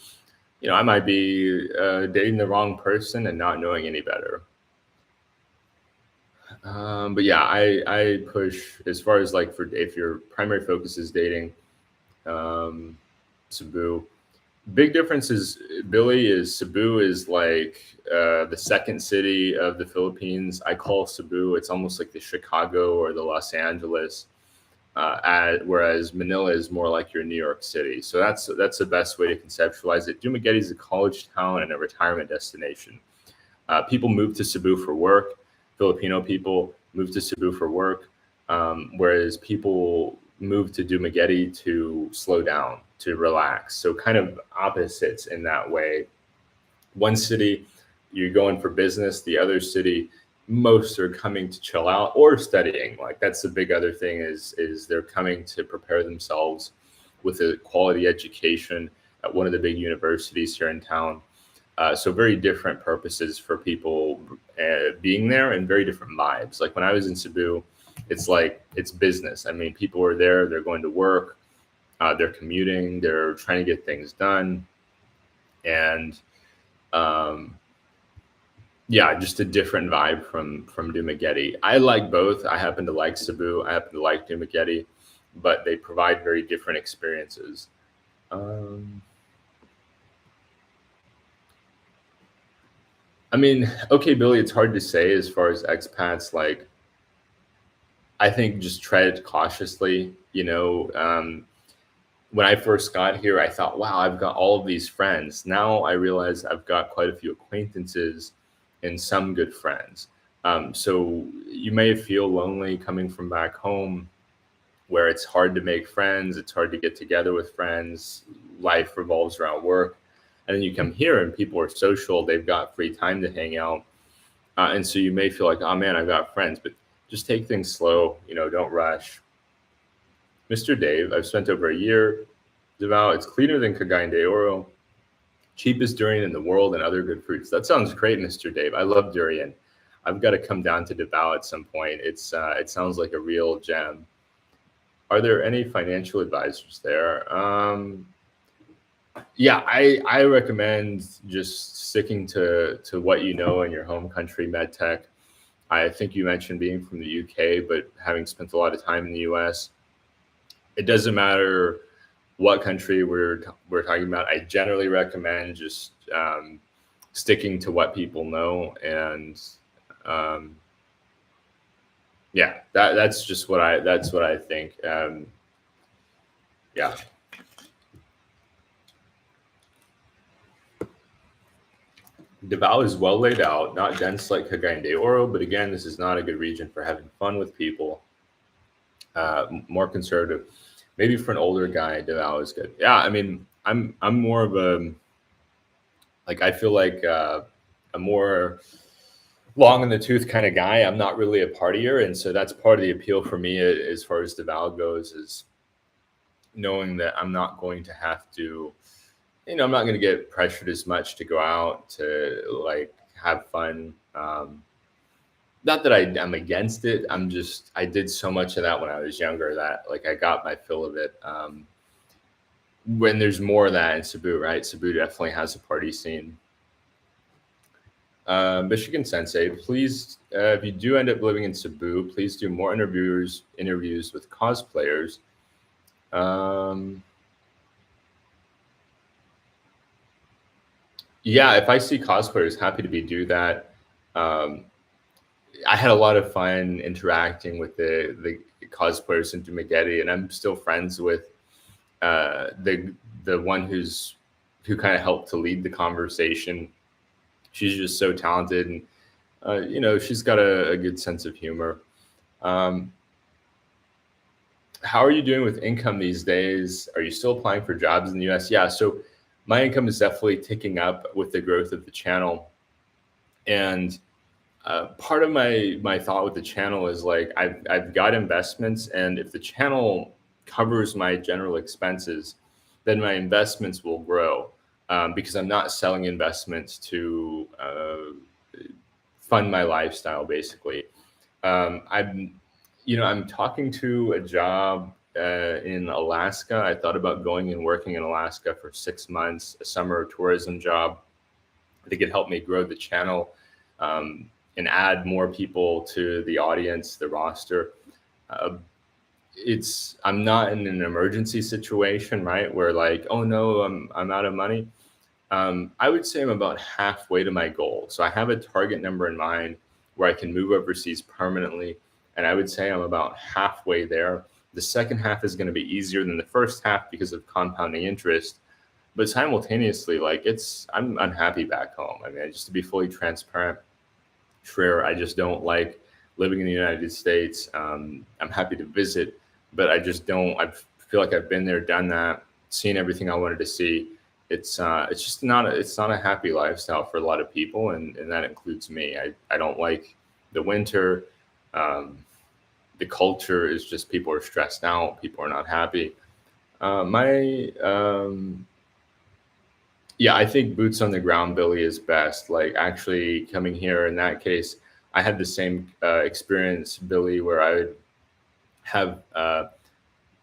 [SPEAKER 1] I might be dating the wrong person and not knowing any better. But yeah, I push as far as like if your primary focus is dating, Cebu. Big difference is Cebu is like the second city of the Philippines. I call Cebu, it's almost like the Chicago or the Los Angeles, whereas Manila is more like your New York City. So that's the best way to conceptualize it. Dumaguete is a college town and a retirement destination. People move to Cebu for work. Filipino people move to Cebu for work, whereas people move to Dumaguete to slow down, to relax. So kind of opposites in that way. One city, you're going for business. The other city, most are coming to chill out or studying. Like that's the big other thing is they're coming to prepare themselves with a quality education at one of the big universities here in town. So very different purposes for people being there and very different vibes. Like when I was in Cebu, it's business. I mean, people are there, they're going to work, they're commuting, they're trying to get things done. And yeah, just a different vibe from Dumaguete. I like both. I happen to like Cebu. I happen to like Dumaguete, but they provide very different experiences. I mean, okay, Billy, it's hard to say as far as expats. Like, I think just tread cautiously. when I first got here, I thought, wow, I've got all of these friends. Now I realize I've got quite a few acquaintances and some good friends. So you may feel lonely coming from back home, where it's hard to make friends, it's hard to get together with friends, life revolves around work. And then you come here and people are social, they've got free time to hang out. And so you may feel like, oh man, I've got friends, but just take things slow, don't rush. Mr. Dave, I've spent over a year. Davao, it's cleaner than Cagayan de Oro, cheapest durian in the world, and other good fruits. That sounds great, Mr. Dave. I love durian. I've got to come down to Davao at some point. It sounds like a real gem. Are there any financial advisors there? Yeah, I recommend just sticking to what you know in your home country, medtech. I think you mentioned being from the UK, but having spent a lot of time in the US, it doesn't matter what country we're talking about. I generally recommend just sticking to what people know, and yeah, that's just what I think. Yeah. Davao is well laid out, not dense like Cagayan de Oro, but again, this is not a good region for having fun with people. More conservative. Maybe for an older guy, Davao is good. Yeah, I mean, I'm more of a, like, I feel like a more long in the tooth kind of guy. I'm not really a partier, and so that's part of the appeal for me as far as Davao goes, is knowing that I'm not going to have to, I'm not going to get pressured as much to go out to like have fun. Not that I'm against it. I did so much of that when I was younger that like I got my fill of it. When there's more of that in Cebu, right? Cebu definitely has a party scene. Michigan Sensei, please, if you do end up living in Cebu, please do more interviews with cosplayers. Yeah, if I see cosplayers, happy to do that. I had a lot of fun interacting with the cosplayers in Dumageddon, and I'm still friends with the one who kind of helped to lead the conversation. She's just so talented, and she's got a good sense of humor. Um, how are you doing with income these days? Are you still applying for jobs in the US? Yeah, so my income is definitely ticking up with the growth of the channel. And part of my thought with the channel is like I've got investments, and if the channel covers my general expenses, then my investments will grow, because I'm not selling investments to fund my lifestyle, basically. I'm talking to a job in Alaska. I thought about going and working in Alaska for 6 months, a summer tourism job. I think it helped me grow the channel, and add more people to the audience, the roster. Uh, I'm not in an emergency situation, right? Where like, oh no, I'm out of money. I would say I'm about halfway to my goal. So I have a target number in mind where I can move overseas permanently. And I would say I'm about halfway there. The second half is going to be easier than the first half because of compounding interest. But simultaneously, like I'm unhappy back home. I mean, just to be fully transparent, sure, I just don't like living in the United States. I'm happy to visit, but I just don't. I feel like I've been there, done that, seen everything I wanted to see. It's just it's not a happy lifestyle for a lot of people, and that includes me. I don't like the winter. The culture is just people are stressed out, people are not happy. My Yeah, I think boots on the ground Billy is best. Like actually coming here in that case, I had the same experience, Billy, where I would have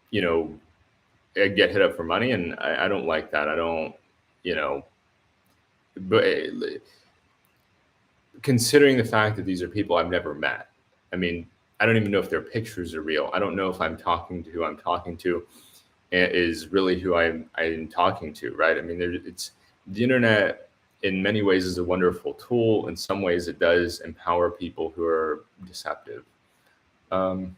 [SPEAKER 1] you know I'd get hit up for money, and I don't like that. I don't, you know, but considering the fact that these are people I've never met, I mean, I don't even know if their pictures are real. I don't know if I'm talking to who I'm talking to is really who I'm talking to, right? I mean, it's the internet in many ways is a wonderful tool. In some ways, it does empower people who are deceptive. Um,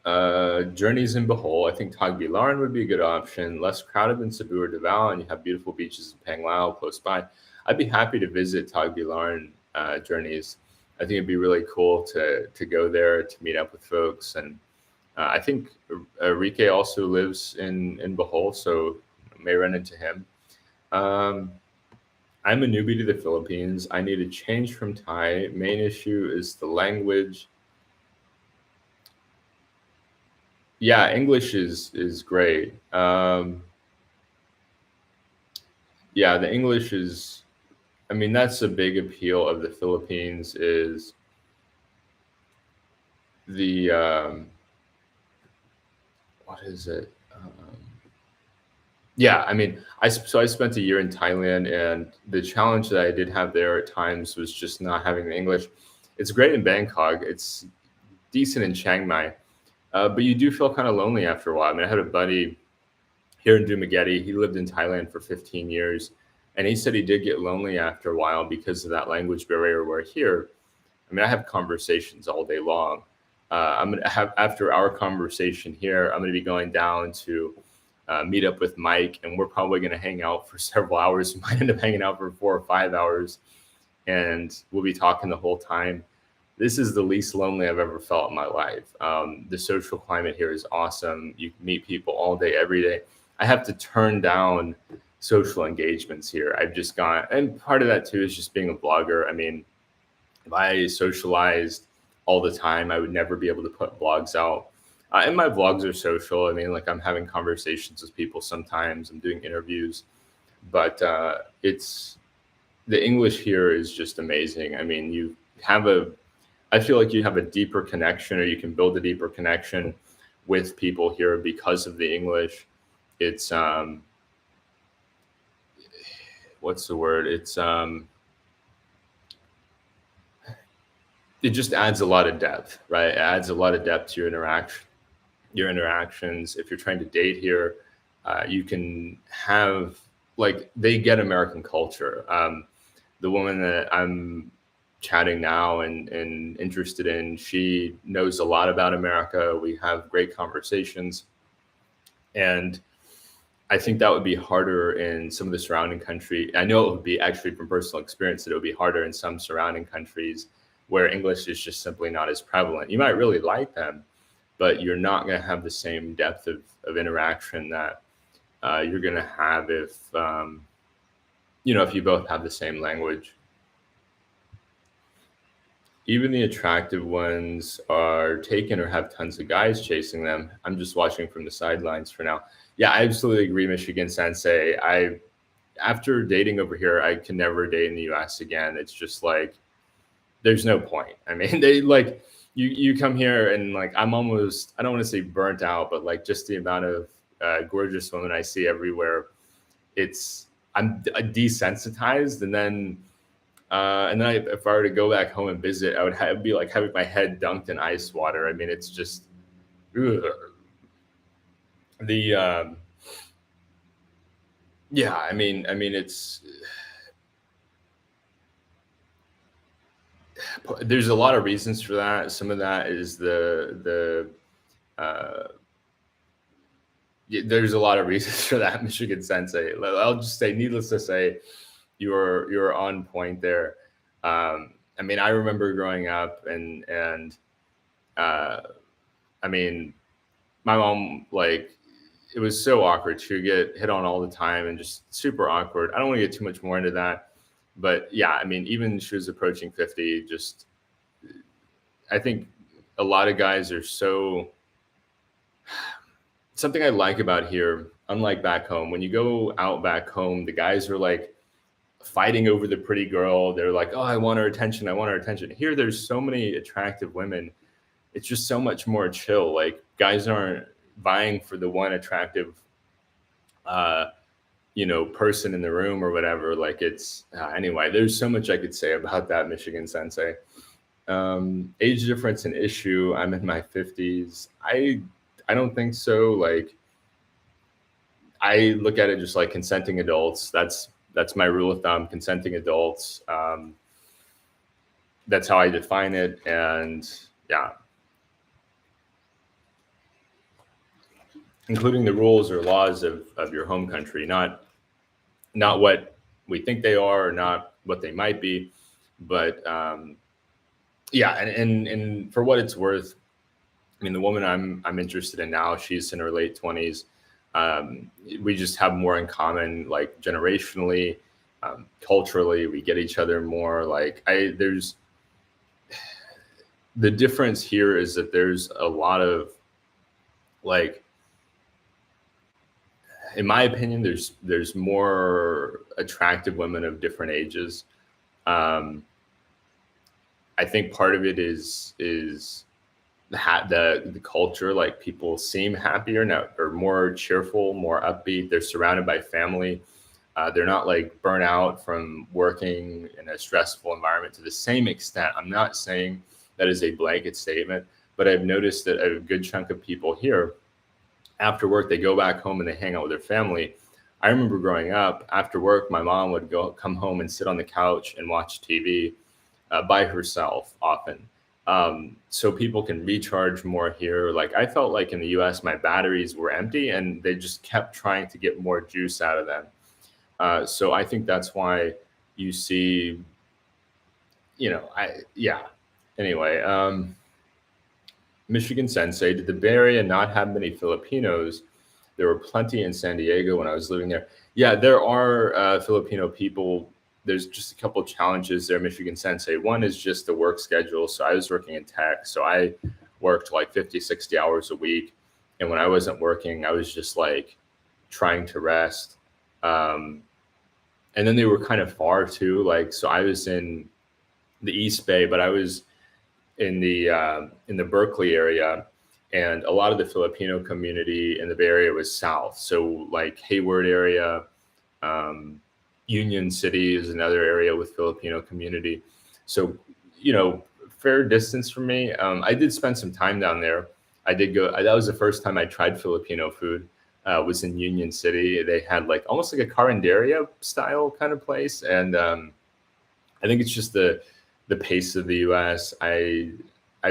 [SPEAKER 1] Journeys in Bohol. I think Tagbilaran would be a good option. Less crowded than Cebu or Davao, and you have beautiful beaches in Panglao close by. I'd be happy to visit Tagbilaran journeys. I think it'd be really cool to go there to meet up with folks, and I think Enrique also lives in Bohol, so may run into him. Um, I'm a newbie to the Philippines. I need a change from Thai. Main issue is the language. Yeah, English is great. Yeah, the English is. I mean, that's a big appeal of the Philippines is the what is it? Yeah, I mean, so I spent a year in Thailand, and the challenge that I did have there at times was just not having the English. It's great in Bangkok. It's decent in Chiang Mai, but you do feel kind of lonely after a while. I mean, I had a buddy here in Dumaguete. He lived in Thailand for 15 years, and he said he did get lonely after a while because of that language barrier. Where here, I mean, I have conversations all day long. I'm gonna have after our conversation here, I'm gonna be going down to meet up with Mike, and we're probably gonna hang out for several hours. We might end up hanging out for 4 or 5 hours, and we'll be talking the whole time. This is the least lonely I've ever felt in my life. The social climate here is awesome. You can meet people all day, every day. I have to turn down social engagements here. I've just gone, and part of that too is just being a blogger. I mean, if I socialized all the time, I would never be able to put blogs out. And my vlogs are social. I mean, like I'm having conversations with people sometimes, I'm doing interviews, but it's the English here is just amazing. I mean, I feel like you have a deeper connection, or you can build a deeper connection with people here because of the English. It's, what's the word? It just adds a lot of depth, right? It adds a lot of depth to your interactions. If you're trying to date here, you can have like they get American culture. The woman that I'm chatting now and interested in, she knows a lot about America. We have great conversations, and I think that would be harder in some of the surrounding country. I know it would be actually from personal experience that it would be harder in some surrounding countries where English is just simply not as prevalent. You might really like them, but you're not going to have the same depth of interaction that you're going to have if you both have the same language. Even the attractive ones are taken or have tons of guys chasing them. I'm just watching from the sidelines for now. Yeah, I absolutely agree, Michigan Sensei. After dating over here, I can never date in the US again. It's just like there's no point. I mean, they like you come here and like I'm almost, I don't want to say burnt out, but like just the amount of gorgeous women I see everywhere, I'm desensitized. If I were to go back home and visit, I would be like having my head dunked in ice water. I mean, it's just ugh. Yeah. I mean, there's a lot of reasons for that. Some of that is there's a lot of reasons for that, Michigan Sensei. I'll just say, needless to say, you're on point there. I mean, I remember growing up and I mean, my mom, like, it was so awkward. She would get hit on all the time and just super awkward. I don't want to get too much more into that, but yeah, I mean, even she was approaching 50, just, I think a lot of guys are something I like about here, unlike back home, when you go out back home, the guys are like fighting over the pretty girl. They're like, oh, I want her attention. I want her attention. Here, there's so many attractive women. It's just so much more chill. Like guys aren't vying for the one attractive, person in the room or whatever. Like it's anyway, there's so much I could say about that, Michigan Sensei. Age difference an issue. I'm in my 50s. I don't think so. Like I look at it just like consenting adults. That's my rule of thumb, consenting adults. That's how I define it. And yeah. including the rules or laws of your home country, not what we think they are or not what they might be, but yeah, and for what it's worth, I mean, the woman I'm interested in now, she's in her late 20s. We just have more in common, like generationally, culturally. We get each other more. Like there's the difference here is that there's a lot of like, in my opinion, there's more attractive women of different ages. Um, I think part of it is the culture. Like people seem happier now, or more cheerful, more upbeat. They're surrounded by family. They're not like burnt out from working in a stressful environment to the same extent. I'm not saying that is a blanket statement, but I've noticed that a good chunk of people here, after work, they go back home and they hang out with their family. I remember growing up, after work, my mom would come home and sit on the couch and watch TV by herself often. So people can recharge more here. Like I felt like in the US, my batteries were empty and they just kept trying to get more juice out of them. So I think that's why you see, yeah. Anyway, Michigan Sensei, did the Bay Area not have many Filipinos? There were plenty in San Diego when I was living there. Yeah, there are Filipino people. There's just a couple of challenges there, Michigan Sensei. One is just the work schedule. So I was working in tech. So I worked like 50, 60 hours a week. And when I wasn't working, I was just like trying to rest. And then they were kind of far too. Like, so I was in the East Bay, but I was in the Berkeley area, and a lot of the Filipino community in the Bay Area was south. So like Hayward area, Union City is another area with Filipino community. So, fair distance from me. I did spend some time down there. I did go. That was the first time I tried Filipino food. Was in Union City. They had like almost like a carinderia style kind of place, and I think it's just the pace of the U.S. I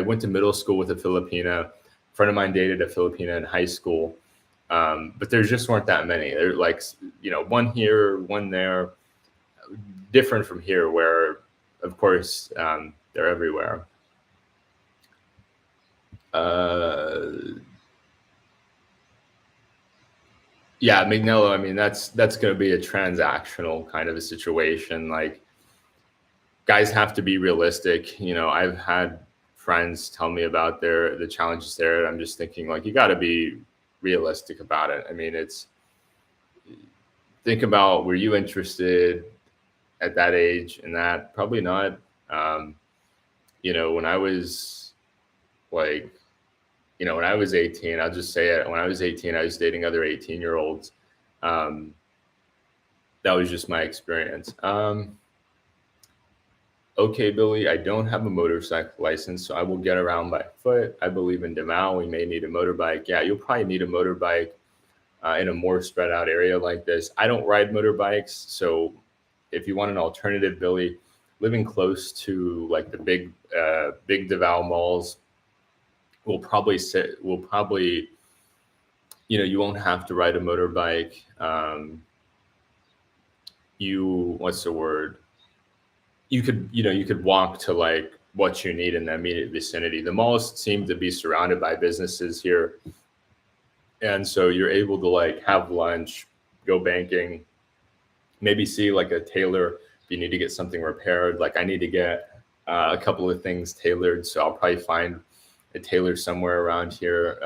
[SPEAKER 1] went to middle school with a Filipina. A friend of mine dated a Filipina in high school, but there just weren't that many. They're like, one here, one there, different from here, where, of course, they're everywhere. Yeah, Mignello, I mean, that's going to be a transactional kind of a situation. Like, guys have to be realistic. I've had friends tell me about the challenges there. I'm just thinking, like, you got to be realistic about it. I mean, think about, were you interested at that age? And that probably not. When I was like, when I was 18, I'll just say it. When I was 18, I was dating other 18-year-olds. That was just my experience. Okay, Billy, I don't have a motorcycle license, so I will get around by foot. I believe in Davao, we may need a motorbike. Yeah, you'll probably need a motorbike in a more spread out area like this. I don't ride motorbikes, so if you want an alternative, Billy, living close to like the big Davao malls will probably you won't have to ride a motorbike. What's the word? You could walk to like what you need in the immediate vicinity. The malls seem to be surrounded by businesses here. And so you're able to like have lunch, go banking, maybe see like a tailor if you need to get something repaired. Like I need to get a couple of things tailored. So I'll probably find a tailor somewhere around here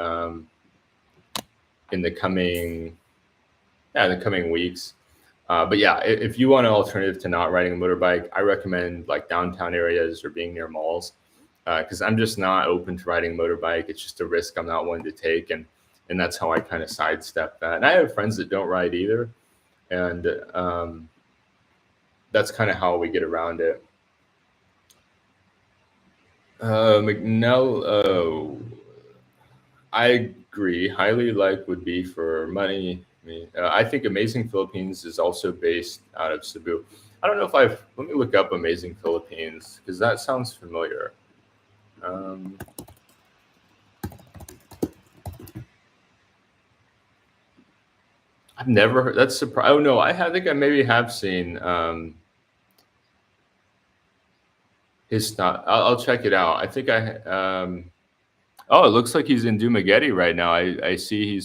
[SPEAKER 1] in the coming weeks. But yeah, if you want an alternative to not riding a motorbike, I recommend like downtown areas or being near malls, because I'm just not open to riding a motorbike. It's just a risk I'm not willing to take, and that's how I kind of sidestep that. And I have friends that don't ride either, and that's kind of how we get around it. McNell, I agree. Highly like would be for money. I think Amazing Philippines is also based out of Cebu. I don't know if let me look up Amazing Philippines, because that sounds familiar. I've never heard. That's surprise. Oh no, think I maybe have seen his not. I'll check it out. I think I Oh, it looks like he's in Dumaguete right now. I see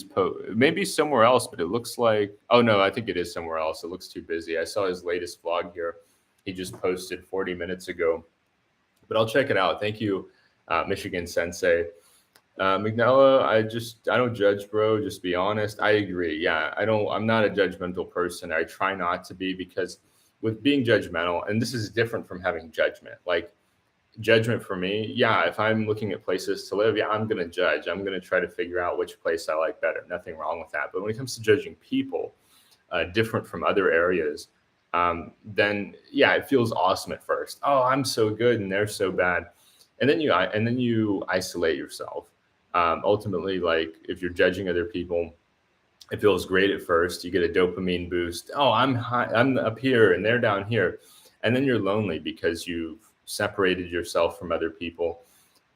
[SPEAKER 1] maybe somewhere else, but it looks like, oh no, I think it is somewhere else. It looks too busy. I saw his latest vlog here. He just posted 40 minutes ago, but I'll check it out. Thank you, Michigan Sensei. McNella, I don't judge, bro. Just be honest. I agree. Yeah, I'm not a judgmental person. I try not to be, because with being judgmental, and this is different from having judgment. Like, judgment for me, yeah, if I'm looking at places to live, yeah, I'm going to judge. I'm going to try to figure out which place I like better. Nothing wrong with that. But when it comes to judging people, different from other areas, then yeah, it feels awesome at first. Oh, I'm so good and they're so bad. And then you isolate yourself. Ultimately, like, if you're judging other people, it feels great at first. You get a dopamine boost. Oh, I'm high, I'm up here and they're down here. And then you're lonely because you've separated yourself from other people.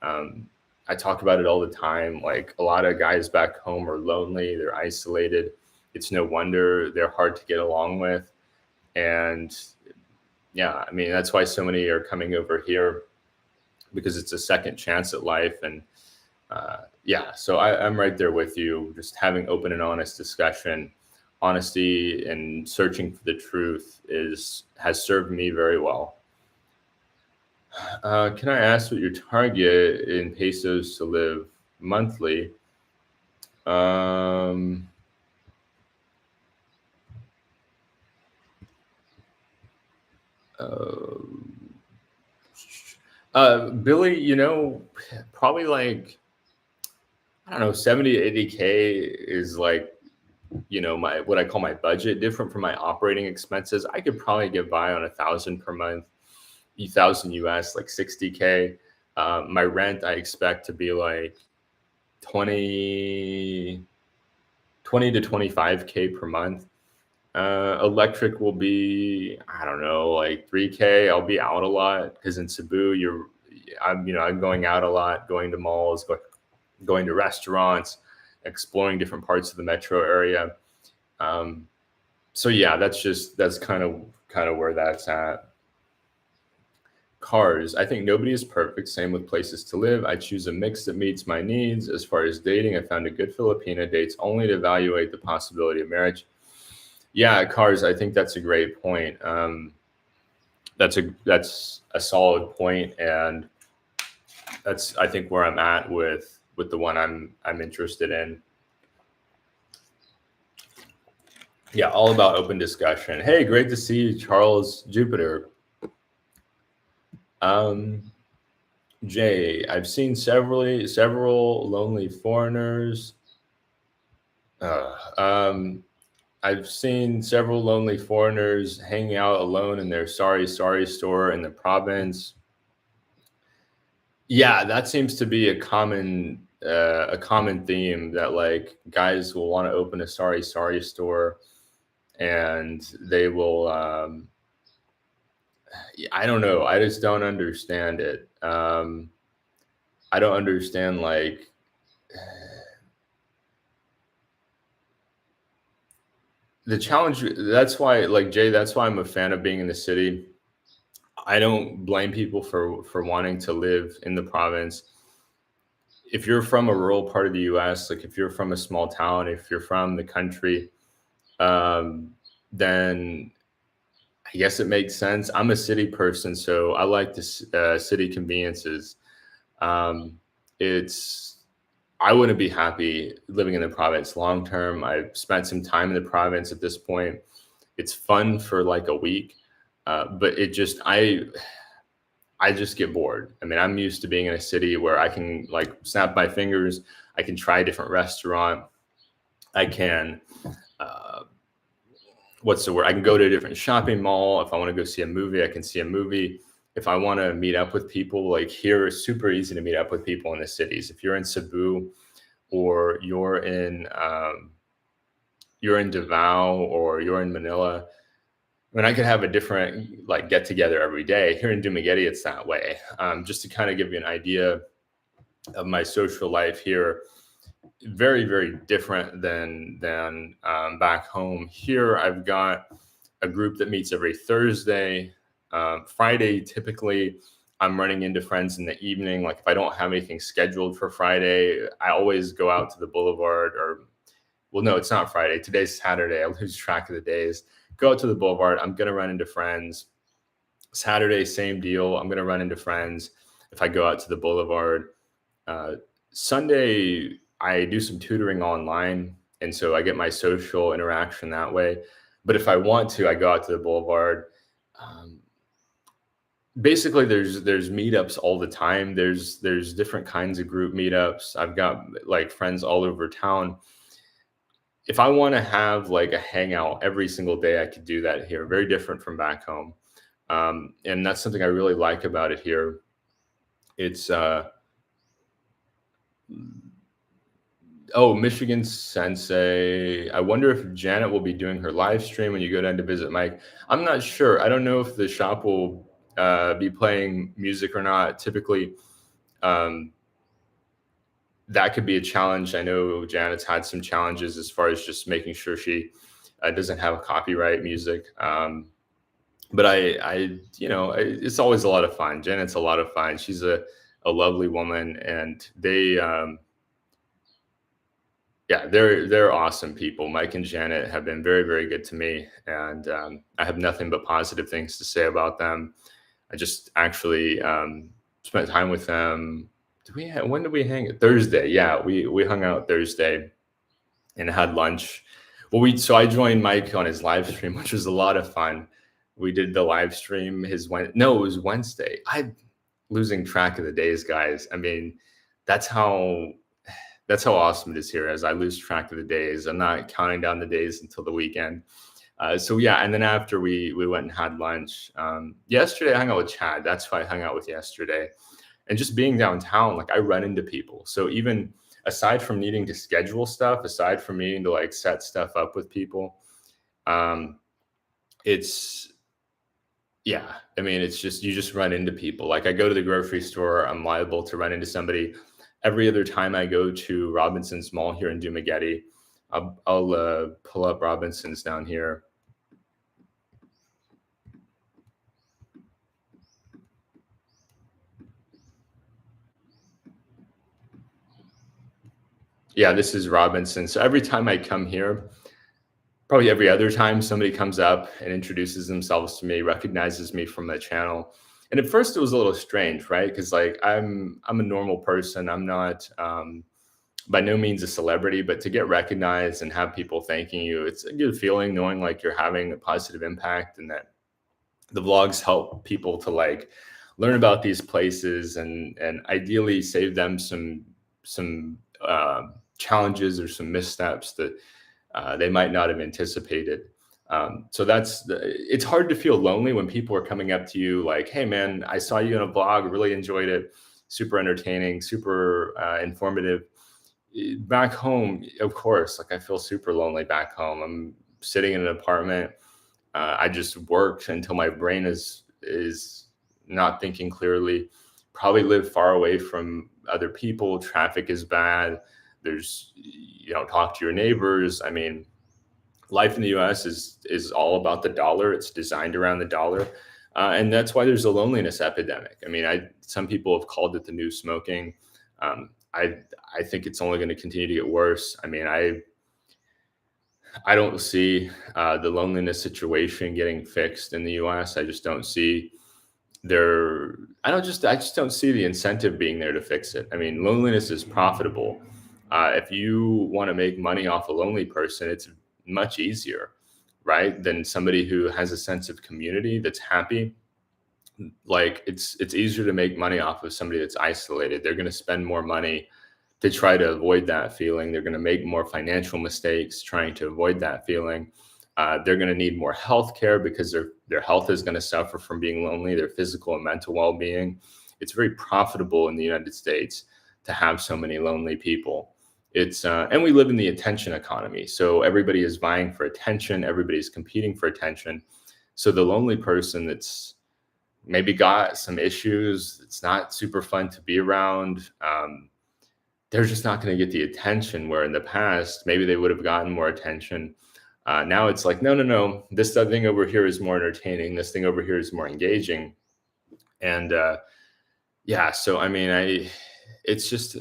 [SPEAKER 1] I talk about it all the time. Like, a lot of guys back home are lonely, they're isolated. It's no wonder they're hard to get along with. And yeah, I mean, that's why so many are coming over here, because it's a second chance at life. And yeah, so I'm right there with you. Just having open and honest discussion, honesty, and searching for the truth has served me very well. Can I ask what your target in pesos to live monthly? Billy, probably like, I don't know, 70 to 80K is like, my, what I call my budget, different from my operating expenses. I could probably get by on 1,000 per month, 1,000 US, like 60K. My rent, I expect to be like 20 to 25K per month. Electric will be, I don't know, like 3K. I'll be out a lot because in Cebu, I'm going out a lot, going to malls, going to restaurants, exploring different parts of the metro area. So yeah, that's kind of where that's at. Cars, I think nobody is perfect. Same with places to live. I choose a mix that meets my needs. As far as dating, I found a good Filipina, dates only to evaluate the possibility of marriage. Yeah, cars, I think that's a great point. That's a solid point, and that's, I think, where I'm at with the one I'm interested in. Yeah, all about open discussion. Hey, great to see you, Charles Jupiter. Jay, I've seen several lonely foreigners. I've seen several lonely foreigners hanging out alone in their sorry store in the province. Yeah, that seems to be a common theme, that like guys will want to open a sorry store, and they will. I don't know. I just don't understand it. I don't understand, like, the challenge. That's why, like, Jay, that's why I'm a fan of being in the city. I don't blame people for wanting to live in the province. If you're from a rural part of the US, like if you're from a small town, if you're from the country, then I guess it makes sense. I'm a city person, so I like the city conveniences. I wouldn't be happy living in the province long term. I've spent some time in the province at this point. It's fun for like a week, but I just get bored. I mean, I'm used to being in a city where I can like snap my fingers. I can try a different restaurant. I can, what's the word? I can go to a different shopping mall. If I want to go see a movie, I can see a movie. If I want to meet up with people, like here, it's super easy to meet up with people in the cities. If you're in Cebu, or you're in Davao, or you're in Manila, I mean, I could have a different like get together every day. Here in Dumaguete, it's that way. Just to kind of give you an idea of my social life here, very, very different than back home. Here, I've got a group that meets every Thursday. Friday, typically, I'm running into friends in the evening. Like if I don't have anything scheduled for Friday, I always go out to the boulevard. Or, well, no, it's not Friday. Today's Saturday. I lose track of the days. Go out to the boulevard. I'm gonna run into friends. Saturday, same deal. I'm gonna run into friends if I go out to the boulevard. Uh, Sunday, I do some tutoring online, and so I get my social interaction that way. But if I want to, I go out to the boulevard. Um, Basically, there's meetups all the time. There's different kinds of group meetups. I've got like friends all over town. If I want to have like a hangout every single day, I could do that here. Very different from back home, and that's something I really like about it here. It's Oh, Michigan Sensei. I wonder if Janet will be doing her live stream when you go down to visit Mike. I'm not sure. I don't know if the shop will be playing music or not. Typically, um, that could be a challenge. I know Janet's had some challenges as far as just making sure she doesn't have copyright music. But it's always a lot of fun. Janet's a lot of fun. She's a lovely woman, and yeah, they're awesome people. Mike and Janet have been very, very good to me, and I have nothing but positive things to say about them. I just actually spent time with them. When did we hang? Thursday. Yeah, we hung out Thursday and had lunch. Well, we so I joined Mike on his live stream, which was a lot of fun. We did the live stream. No, it was Wednesday. I'm losing track of the days, guys. I mean, that's how that's how awesome it is here. As I lose track of the days, I'm not counting down the days until the weekend. So yeah, and then after we went and had lunch. Yesterday, I hung out with Chad. That's who I hung out with yesterday. And just being downtown, like I run into people. So even aside from needing to schedule stuff, aside from needing to like set stuff up with people, um, it's yeah. I mean, it's just you just run into people. Like I go to the grocery store, I'm liable to run into somebody. Every other time I go to Robinson's Mall here in Dumaguete, I'll pull up Robinson's down here. Yeah, this is Robinson. So every time I come here, probably every other time somebody comes up and introduces themselves to me, recognizes me from the channel. And at first it was a little strange, right? Because like I'm a normal person. I'm not by no means a celebrity, but to get recognized and have people thanking you, it's a good feeling knowing like you're having a positive impact and that the vlogs help people to like learn about these places and ideally save them some challenges or some missteps that they might not have anticipated. So it's hard to feel lonely when people are coming up to you like, hey man, I saw you in a vlog, really enjoyed it, super entertaining, super informative. Back home, of course, like I feel super lonely back home. I'm sitting in an apartment. I just worked until my brain is not thinking clearly. Probably live far away from other people. Traffic is bad. You don't talk to your neighbors. I mean, life in the U.S. is all about the dollar. It's designed around the dollar, and that's why there's a loneliness epidemic. I mean, some people have called it the new smoking. I think it's only going to continue to get worse. I mean, I don't see the loneliness situation getting fixed in the U.S. I just don't see there. I just don't see the incentive being there to fix it. I mean, loneliness is profitable. If you want to make money off a lonely person, it's much easier, right, than somebody who has a sense of community that's happy. Like it's easier to make money off of somebody that's isolated. They're going to spend more money to try to avoid that feeling. They're going to make more financial mistakes trying to avoid that feeling. They're going to need more health care because their health is going to suffer from being lonely, their physical and mental well-being. It's very profitable in the United States to have so many lonely people. And we live in the attention economy. So everybody is vying for attention. Everybody's competing for attention. So the lonely person that's maybe got some issues, it's not super fun to be around. they're just not going to get the attention where in the past, maybe they would have gotten more attention. Now it's like, no, no, no, this thing over here is more entertaining. This thing over here is more engaging. And yeah, so I mean, it's just,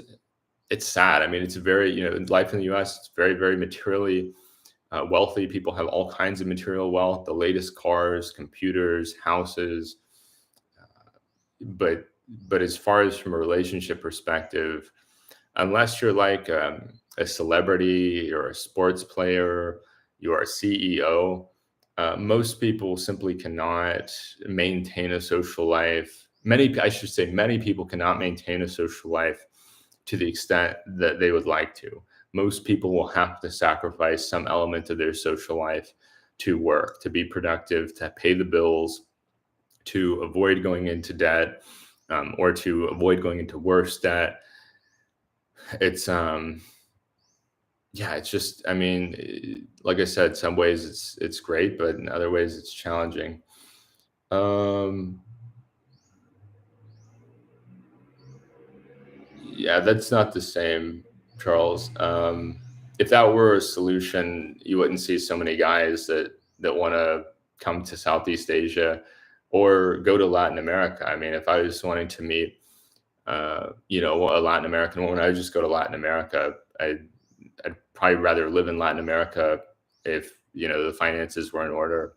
[SPEAKER 1] it's sad. I mean, it's very, life in the US, it's very, very materially wealthy. People have all kinds of material wealth, the latest cars, computers, houses. But as far as from a relationship perspective, unless you're like a celebrity or a sports player, you're a CEO, most people simply cannot maintain a social life. I should say, many people cannot maintain a social life to the extent that they would like to. Most people will have to sacrifice some element of their social life to work, to be productive, to pay the bills, to avoid going into debt, or to avoid going into worse debt. It's yeah, it's just, I mean, like I said, some ways it's great, but in other ways it's challenging. Um, yeah, that's not the same, Charles. If that were a solution, you wouldn't see so many guys that want to come to Southeast Asia or go to Latin America. I mean, if I was wanting to meet, a Latin American woman, I would just go to Latin America. I'd probably rather live in Latin America if the finances were in order.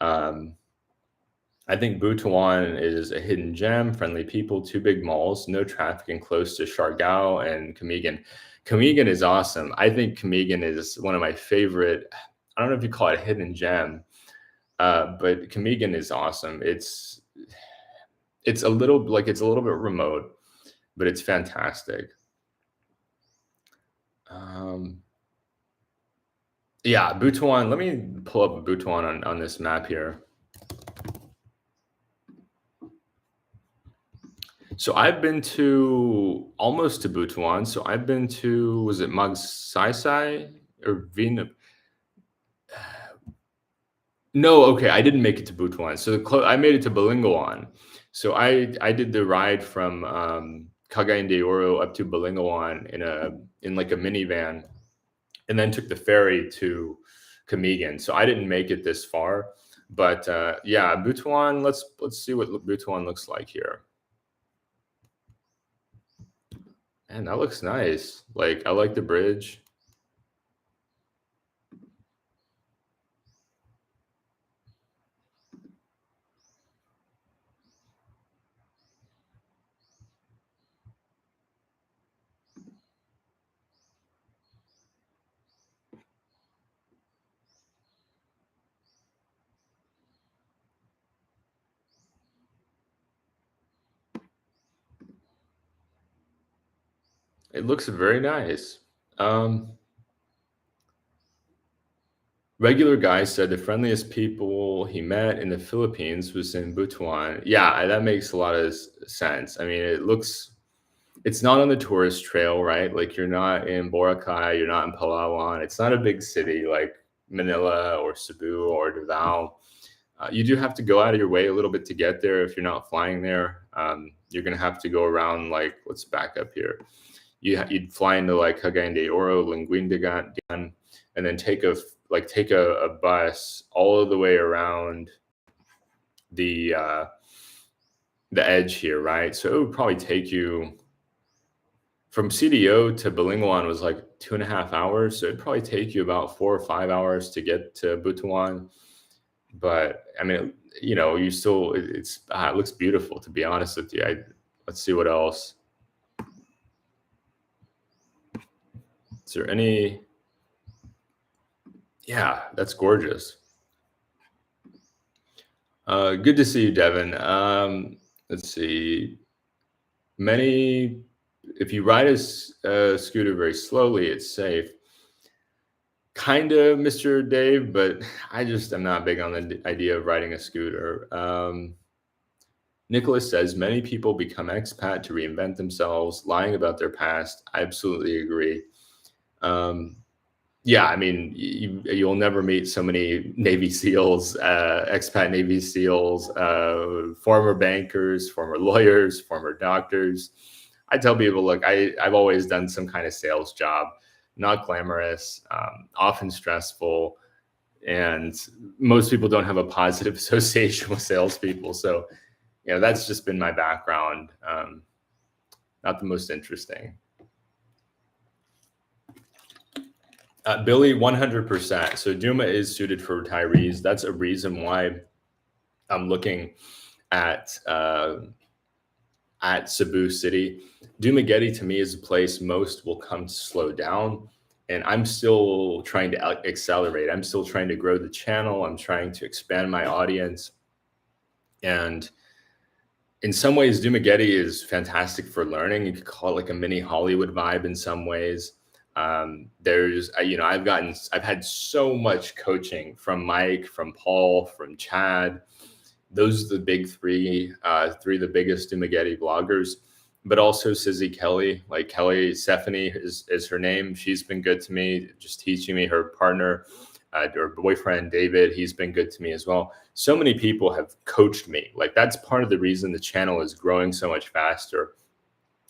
[SPEAKER 1] I think Butuan is a hidden gem, friendly people, two big malls, no traffic, and close to Siargao and Camiguin. Camiguin is awesome. I think Camiguin is one of my favorite. I don't know if you call it a hidden gem, but Camiguin is awesome. It's a little bit remote, but it's fantastic. Yeah, Butuan. Let me pull up Butuan on this map here. So I've been to almost to Butuan. So I've been to, was it Magsaysay or Vina? No, okay, I didn't make it to Butuan. So I made it to Balingawan. So I did the ride from Cagayan de Oro up to Balingawan in like a minivan, and then took the ferry to Camiguin. So I didn't make it this far, but yeah, Butuan. Let's see what Butuan looks like here. And that looks nice. Like, I like the bridge. It looks very nice. Regular guy said the friendliest people he met in the Philippines was in Butuan. Yeah, that makes a lot of sense. I mean, it's not on the tourist trail, right? Like, you're not in Boracay, you're not in Palawan. It's not a big city like Manila or Cebu or Davao. You do have to go out of your way a little bit to get there if you're not flying there. You're going to have to go around, like, let's back up here. You'd fly into like Cagayan de Oro, Linguindagan, and then take a bus all the way around the edge here, right? So it would probably take you from CDO to Balingawan was like 2.5 hours. So it'd probably take you about 4 or 5 hours to get to Butuan. But I mean, you still, it looks beautiful, to be honest with you. Let's see what else. Is there any? Yeah, that's gorgeous. Good to see you, Devin. Let's see. If you ride a scooter very slowly, it's safe. Kind of, Mr. Dave, but I just am not big on the idea of riding a scooter. Nicholas says many people become expat to reinvent themselves, lying about their past. I absolutely agree. Yeah, I mean, you'll never meet so many Navy SEALs, expat Navy SEALs, former bankers, former lawyers, former doctors. I tell people, look, I've always done some kind of sales job, not glamorous, often stressful, and most people don't have a positive association with salespeople. So, that's just been my background. Not the most interesting. Billy, 100%. So Duma is suited for retirees. That's a reason why I'm looking at Cebu City. Dumaguete to me is a place most will come to slow down, and I'm still trying to accelerate. I'm still trying to grow the channel. I'm trying to expand my audience, and in some ways, Dumaguete is fantastic for learning. You could call it like a mini Hollywood vibe in some ways. I've had so much coaching from Mike, from Paul, from Chad. Those are the big three of the biggest Dumaguete bloggers, but also Sizzy Kelly. Like Kelly, Stephanie is her name. She's been good to me, just teaching me. Her partner, her boyfriend, David, he's been good to me as well. So many people have coached me. Like that's part of the reason the channel is growing so much faster,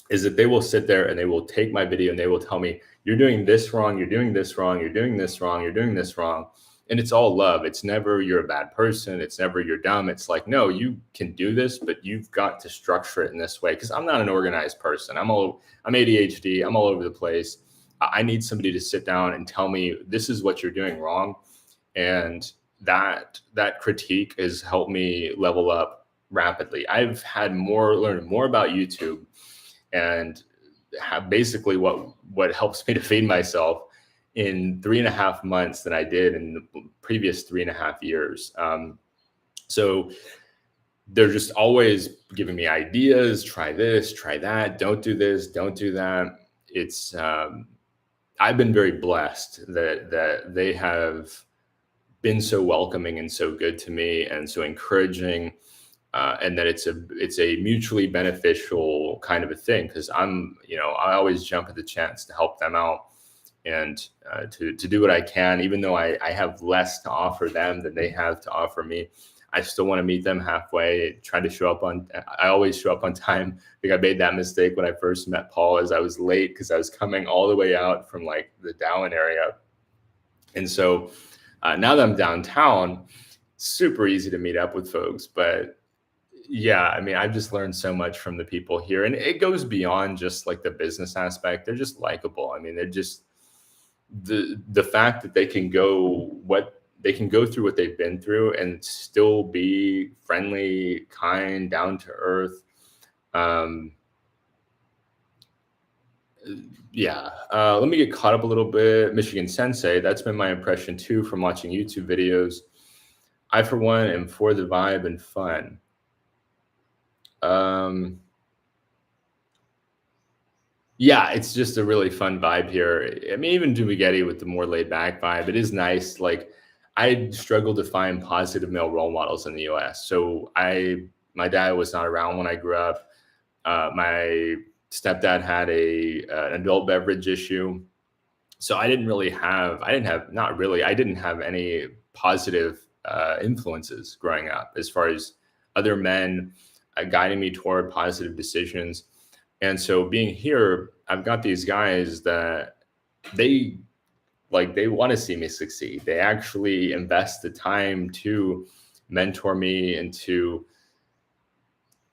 [SPEAKER 1] is that they will sit there and they will take my video and they will tell me, you're doing this wrong, you're doing this wrong, you're doing this wrong, you're doing this wrong. And it's all love. It's never you're a bad person. It's never you're dumb. It's like, no, you can do this, but you've got to structure it in this way. Because I'm not an organized person. I'm ADHD. I'm all over the place. I need somebody to sit down and tell me this is what you're doing wrong. And that critique has helped me level up rapidly. I've learned more about YouTube and have basically what helps me to feed myself in 3.5 months than I did in the previous 3.5 years. So they're just always giving me ideas, try this, try that, don't do this, don't do that. It's, I've been very blessed that they have been so welcoming and so good to me and so encouraging. And that it's a mutually beneficial kind of a thing. Cause I always jump at the chance to help them out and to do what I can, even though I have less to offer them than they have to offer me. I still want to meet them halfway, try to show up I always show up on time. I think I made that mistake when I first met Paul, as I was late because I was coming all the way out from like the Down area. And so now that I'm downtown, super easy to meet up with folks. But yeah, I mean, I've just learned so much from the people here, and it goes beyond just like the business aspect. They're just likable. I mean, they're just the fact that they can go through what they've been through and still be friendly, kind, down to earth. Let me get caught up a little bit. Michigan Sensei, that's been my impression too from watching YouTube videos. I, for one, am for the vibe and fun. Yeah, it's just a really fun vibe here. I mean, even Dumaguete with the more laid back vibe, it is nice. Like I struggle to find positive male role models in the US. So my dad was not around when I grew up. My stepdad had an adult beverage issue. So I didn't have any positive influences growing up as far as other men guiding me toward positive decisions. And so being here, I've got these guys that they want to see me succeed. They actually invest the time to mentor me and to,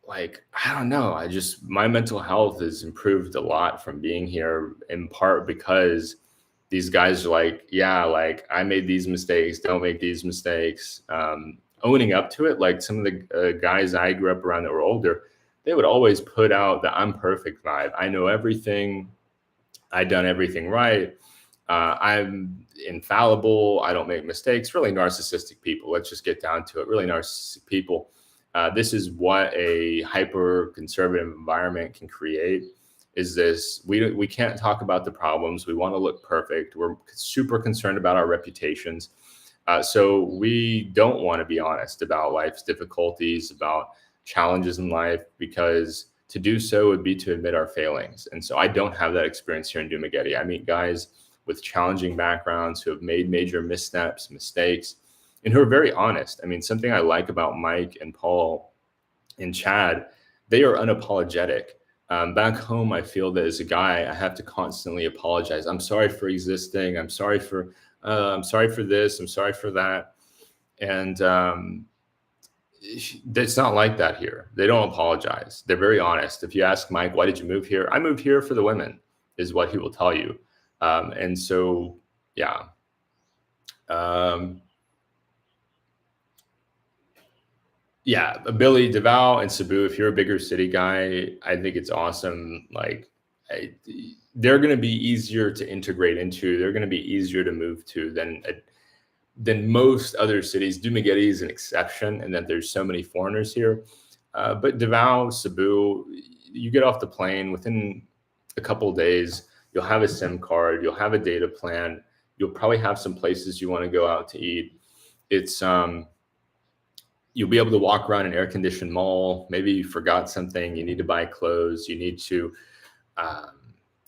[SPEAKER 1] like, I don't know. My mental health has improved a lot from being here, in part because these guys are like, yeah, like I made these mistakes, don't make these mistakes. Owning up to it. Like some of the guys I grew up around that were older, they would always put out the I'm perfect vibe. I know everything. I've done everything right. I'm infallible. I don't make mistakes. Really narcissistic people. Let's just get down to it. Really narcissistic people. This is what a hyper conservative environment can create. Is this, we can't talk about the problems. We want to look perfect. We're super concerned about our reputations. So we don't want to be honest about life's difficulties, about challenges in life, because to do so would be to admit our failings. And so I don't have that experience here in Dumaguete. I meet guys with challenging backgrounds who have made major missteps, mistakes, and who are very honest. I mean, something I like about Mike and Paul and Chad, they are unapologetic. Back home, I feel that as a guy, I have to constantly apologize. I'm sorry for existing. I'm sorry for this. I'm sorry for that. And it's not like that here. They don't apologize. They're very honest. If you ask Mike, why did you move here? I moved here for the women, is what he will tell you. And so, yeah. Yeah, Billy, Davao, and Cebu. If you're a bigger city guy, I think it's awesome. Like, they're going to be easier to integrate into. They're going to be easier to move to than most other cities. Dumaguete is an exception, and that there's so many foreigners here. But Davao, Cebu, you get off the plane within a couple of days. You'll have a SIM card. You'll have a data plan. You'll probably have some places you want to go out to eat. It's you'll be able to walk around an air-conditioned mall. Maybe you forgot something. You need to buy clothes. You need to,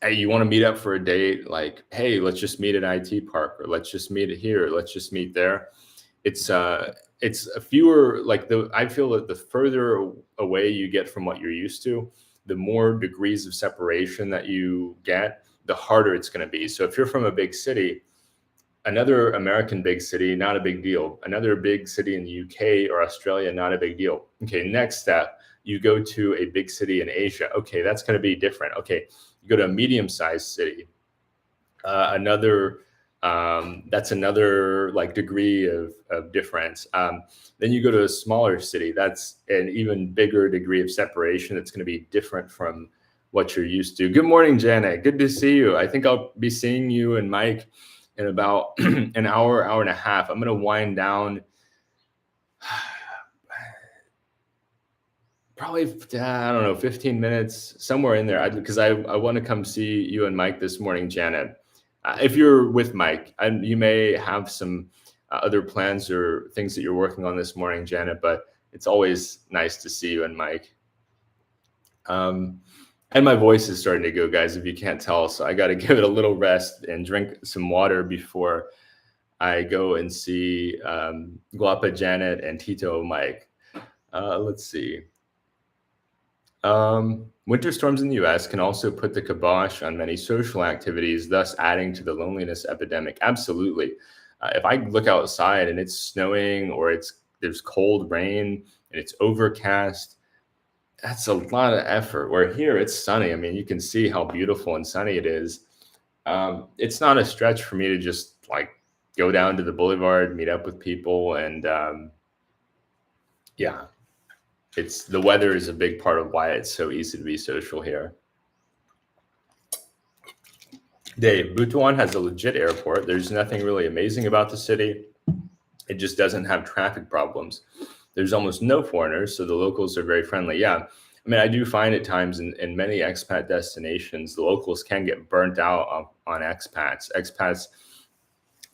[SPEAKER 1] hey, you want to meet up for a date? Like, hey, let's just meet at IT Park, or let's just meet it here. Let's just meet there. It's a fewer, like I feel that the further away you get from what you're used to, the more degrees of separation that you get, the harder it's going to be. So if you're from a big city, another American big city, not a big deal. Another big city in the UK or Australia, not a big deal. Okay, next step, you go to a big city in Asia. Okay, that's going to be different. Okay, you go to a medium-sized city. That's another like degree of difference. Then you go to a smaller city. That's an even bigger degree of separation. That's going to be different from what you're used to. Good morning, Janet. Good to see you. I think I'll be seeing you and Mike in about an hour and a half. I'm going to wind down probably, I don't know, 15 minutes, somewhere in there, because I want to come see you and Mike this morning, Janet. If you're with Mike, you may have some other plans or things that you're working on this morning, Janet, but it's always nice to see you and Mike. And my voice is starting to go, guys, if you can't tell. So I got to give it a little rest and drink some water before I go and see Guapa Janet and Tito Mike. Let's see. Winter storms in the U.S. can also put the kibosh on many social activities, thus adding to the loneliness epidemic. Absolutely. If I look outside and it's snowing or there's cold rain and it's overcast, that's a lot of effort. Where here it's sunny. I mean, you can see how beautiful and sunny it is. It's not a stretch for me to just like go down to the boulevard, meet up with people, and yeah, the weather is a big part of why it's so easy to be social here. Dave, Butuan has a legit airport. There's nothing really amazing about the city. It just doesn't have traffic problems. There's almost no foreigners, so the locals are very friendly. Yeah, I mean, I do find at times in many expat destinations, the locals can get burnt out on expats. Expats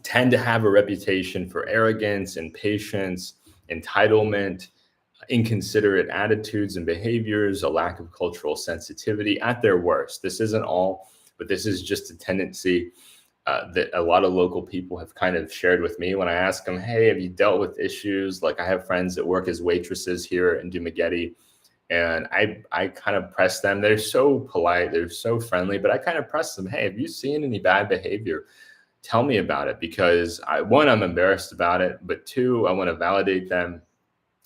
[SPEAKER 1] tend to have a reputation for arrogance, impatience, entitlement, inconsiderate attitudes and behaviors, a lack of cultural sensitivity at their worst. This isn't all, but this is just a tendency that a lot of local people have kind of shared with me when I ask them, hey, have you dealt with issues? Like I have friends that work as waitresses here in Dumaguete, and I kind of press them. They're so polite, they're so friendly, but I kind of press them, hey, have you seen any bad behavior? Tell me about it, because one, I'm embarrassed about it, but two, I want to validate them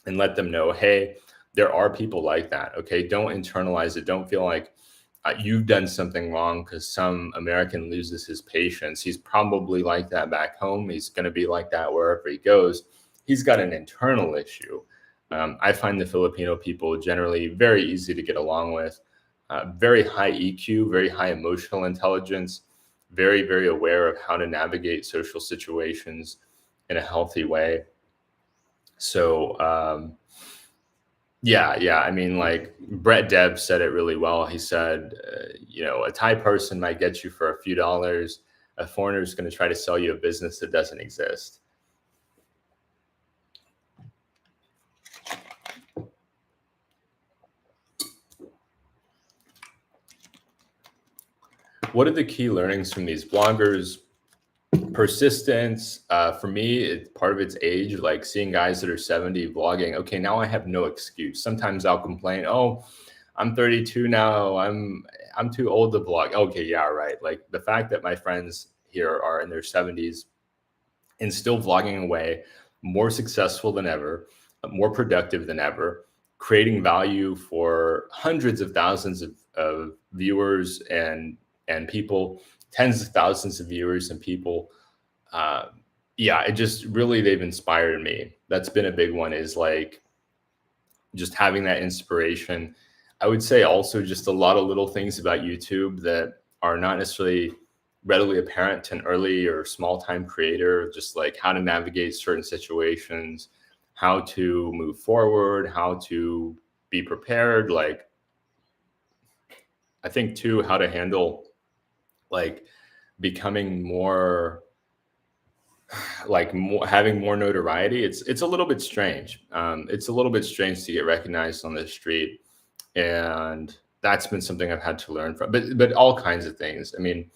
[SPEAKER 1] and let them know, hey, there are people like that. Okay, don't internalize it. Don't feel like you've done something wrong because some American loses his patience. He's probably like that back home. He's going to be like that wherever he goes. He's got an internal issue. I find the Filipino people generally very easy to get along with, very high EQ, very high emotional intelligence, very, very aware of how to navigate social situations in a healthy way. So, yeah. I mean, like Brett Deb said it really well. He said, a Thai person might get you for a few dollars. A foreigner is going to try to sell you a business that doesn't exist. What are the key learnings from these bloggers? Persistence. For me, part of it's age, like seeing guys that are 70 vlogging. Okay, now I have no excuse. Sometimes I'll complain, oh, I'm 32 now. I'm too old to vlog. Okay, yeah, right. Like the fact that my friends here are in their 70s and still vlogging away, more successful than ever, more productive than ever, creating value for hundreds of thousands of viewers and people, tens of thousands of viewers and people. Uh, yeah, it just really they've inspired me. That's been a big one. Is like just having that inspiration. I would say also just a lot of little things about YouTube that are not necessarily readily apparent to an early or small time creator, just like how to navigate certain situations, how to move forward, how to be prepared. Like, I think too, how to handle like becoming more like more, having more notoriety. It's a little bit strange. It's a little bit strange to get recognized on the street, and that's been something I've had to learn from. But all kinds of things. I mean,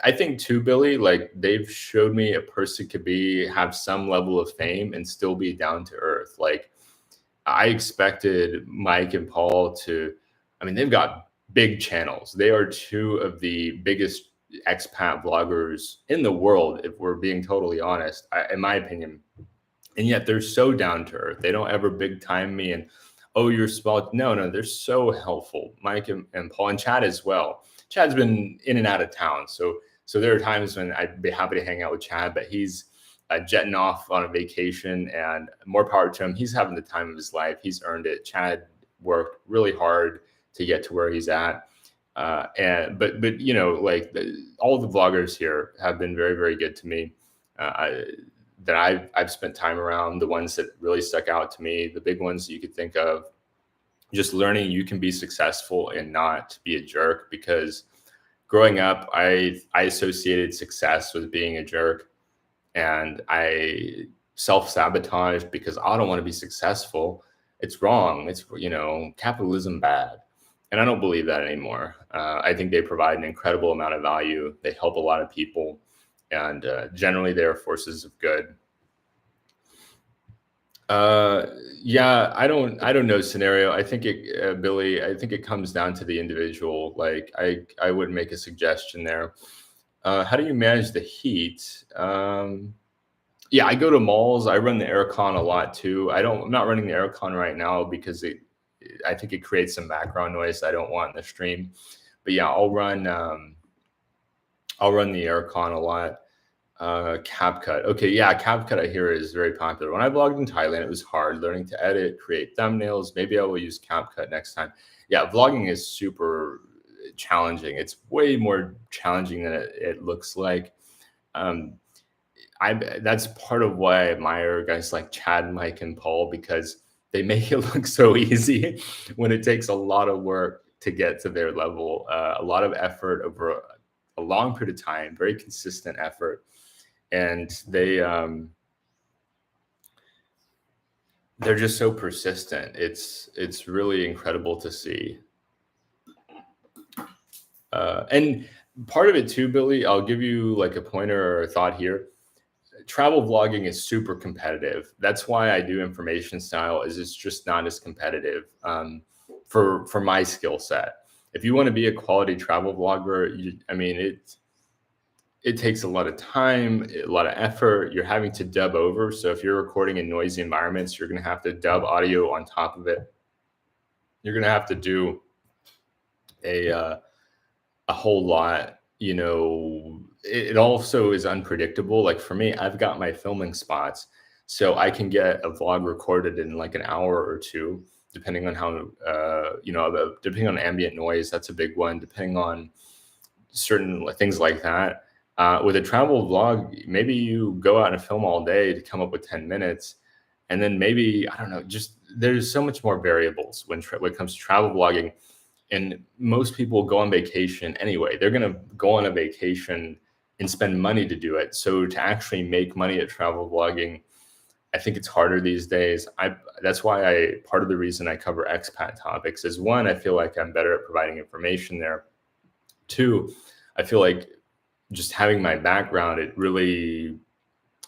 [SPEAKER 1] I think too, Billy, like they've showed me a person could be have some level of fame and still be down to earth. Like I expected Mike and Paul to, I mean, they've got big channels. They are two of the biggest expat vloggers in the world, if we're being totally honest, in my opinion. And yet they're so down to earth. They don't ever big time me and, oh, you're small. No, they're so helpful. Mike and Paul and Chad as well. Chad's been in and out of town. So there are times when I'd be happy to hang out with Chad, but he's jetting off on a vacation, and more power to him. He's having the time of his life. He's earned it. Chad worked really hard to get to where he's at. But you know, like all the vloggers here have been very, very good to me. That I've spent time around, the ones that really stuck out to me, the big ones you could think of, just learning you can be successful and not be a jerk. Because growing up, I associated success with being a jerk, and I self-sabotaged because I don't want to be successful. It's wrong. It's, you know, capitalism bad. And I don't believe that anymore. I think they provide an incredible amount of value. They help a lot of people, and generally they're forces of good. Yeah, I don't know scenario. I think it, Billy, I think it comes down to the individual. Like I wouldn't make a suggestion there. How do you manage the heat? Yeah, I go to malls. I run the aircon a lot too. I'm not running the aircon right now because I think it creates some background noise I don't want in the stream. But yeah, I'll run the aircon a lot. CapCut. Okay, yeah, CapCut I hear is very popular. When I blogged in Thailand, it was hard learning to edit, create thumbnails. Maybe I will use CapCut next time. Yeah, vlogging is super challenging. It's way more challenging than it looks like. That's part of why I admire guys like Chad, Mike, and Paul, because they make it look so easy when it takes a lot of work to get to their level, a lot of effort over a long period of time, very consistent effort. And they're just so persistent. It's really incredible to see. And part of it too, Billy, I'll give you like a pointer or a thought here. Travel vlogging is super competitive. That's why I do information style, is it's just not as competitive for my skill set. If you want to be a quality travel vlogger, I mean, it takes a lot of time, a lot of effort. You're having to dub over. So if you're recording in noisy environments, you're going to have to dub audio on top of it. You're going to have to do a whole lot. You know, it also is unpredictable. Like for me, I've got my filming spots, so I can get a vlog recorded in like an hour or two, depending on how, depending on ambient noise. That's a big one. Depending on certain things like that. With a travel vlog, maybe you go out and film all day to come up with 10 minutes. And then maybe, I don't know, just there's so much more variables when it comes to travel vlogging. And most people go on vacation anyway. They're going to go on a vacation and spend money to do it. So to actually make money at travel vlogging, I think it's harder these days. That's why part of the reason I cover expat topics is, one, I feel like I'm better at providing information there. Two, I feel like just having my background, it really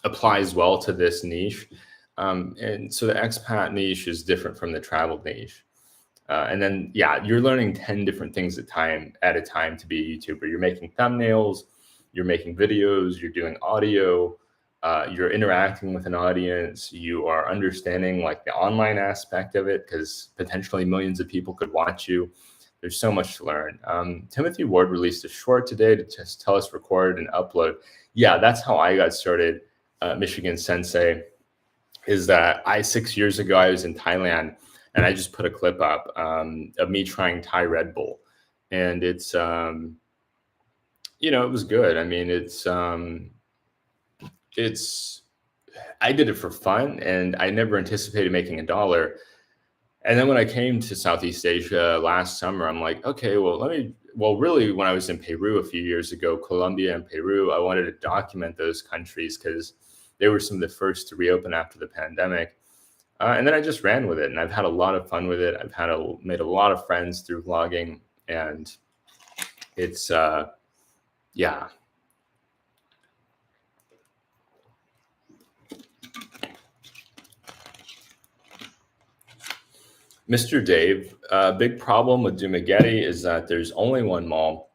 [SPEAKER 1] applies well to this niche. And so the expat niche is different from the travel niche. And then, yeah, you're learning 10 different things at a time to be a YouTuber. You're making thumbnails, you're making videos, you're doing audio, you're interacting with an audience, you are understanding like the online aspect of it, because potentially millions of people could watch you. There's so much to learn. Timothy Ward released a short today to just tell us record and upload. Yeah, that's how I got started. Michigan Sensei is that 6 years ago, I was in Thailand and I just put a clip up of me trying Thai Red Bull. And it's, it was good. I mean, I did it for fun and I never anticipated making $1. And then when I came to Southeast Asia last summer, I'm like, okay, really, when I was in Peru a few years ago, Colombia and Peru, I wanted to document those countries because they were some of the first to reopen after the pandemic. And then I just ran with it, and I've had a lot of fun with it. I've made a lot of friends through vlogging, and it's, yeah. Mr. Dave, big problem with Dumaguete is that there's only one mall.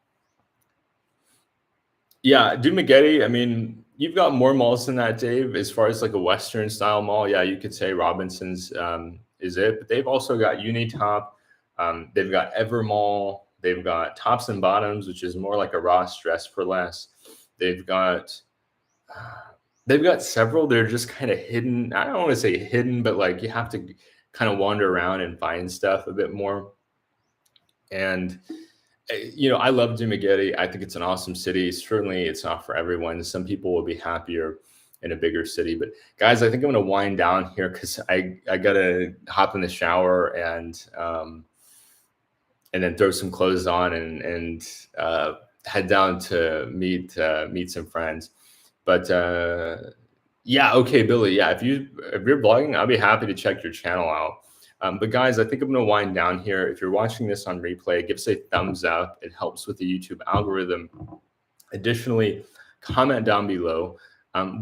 [SPEAKER 1] Yeah, Dumaguete, I mean, you've got more malls than that, Dave, as far as like a Western style mall. Yeah, you could say Robinson's is it, but they've also got Unitop. They've got Evermall. They've got Tops and Bottoms, which is more like a Ross Dress for Less. They've got several. They're just kind of hidden. I don't want to say hidden, but like you have to kind of wander around and find stuff a bit more. And I love Dumaguete. I think it's an awesome city. Certainly, it's not for everyone. Some people will be happier in a bigger city. But guys, I think I'm going to wind down here because I got to hop in the shower and then throw some clothes on and head down to meet some friends. But yeah, okay, Billy. Yeah, if you're blogging, I'll be happy to check your channel out. But guys, I think I'm going to wind down here. If you're watching this on replay, give us a thumbs up. It helps with the YouTube algorithm. Additionally, comment down below.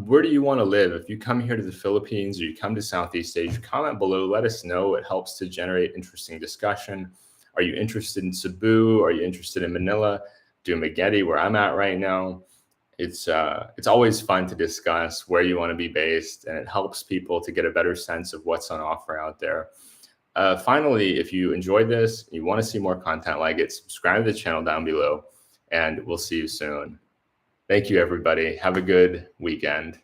[SPEAKER 1] Where do you want to live? If you come here to the Philippines or you come to Southeast Asia, comment below. Let us know. It helps to generate interesting discussion. Are you interested in Cebu? Are you interested in Manila? Dumaguete, where I'm at right now. It's always fun to discuss where you want to be based, and it helps people to get a better sense of what's on offer out there. Finally, if you enjoyed this, you want to see more content like it, subscribe to the channel down below, and we'll see you soon. Thank you, everybody. Have a good weekend.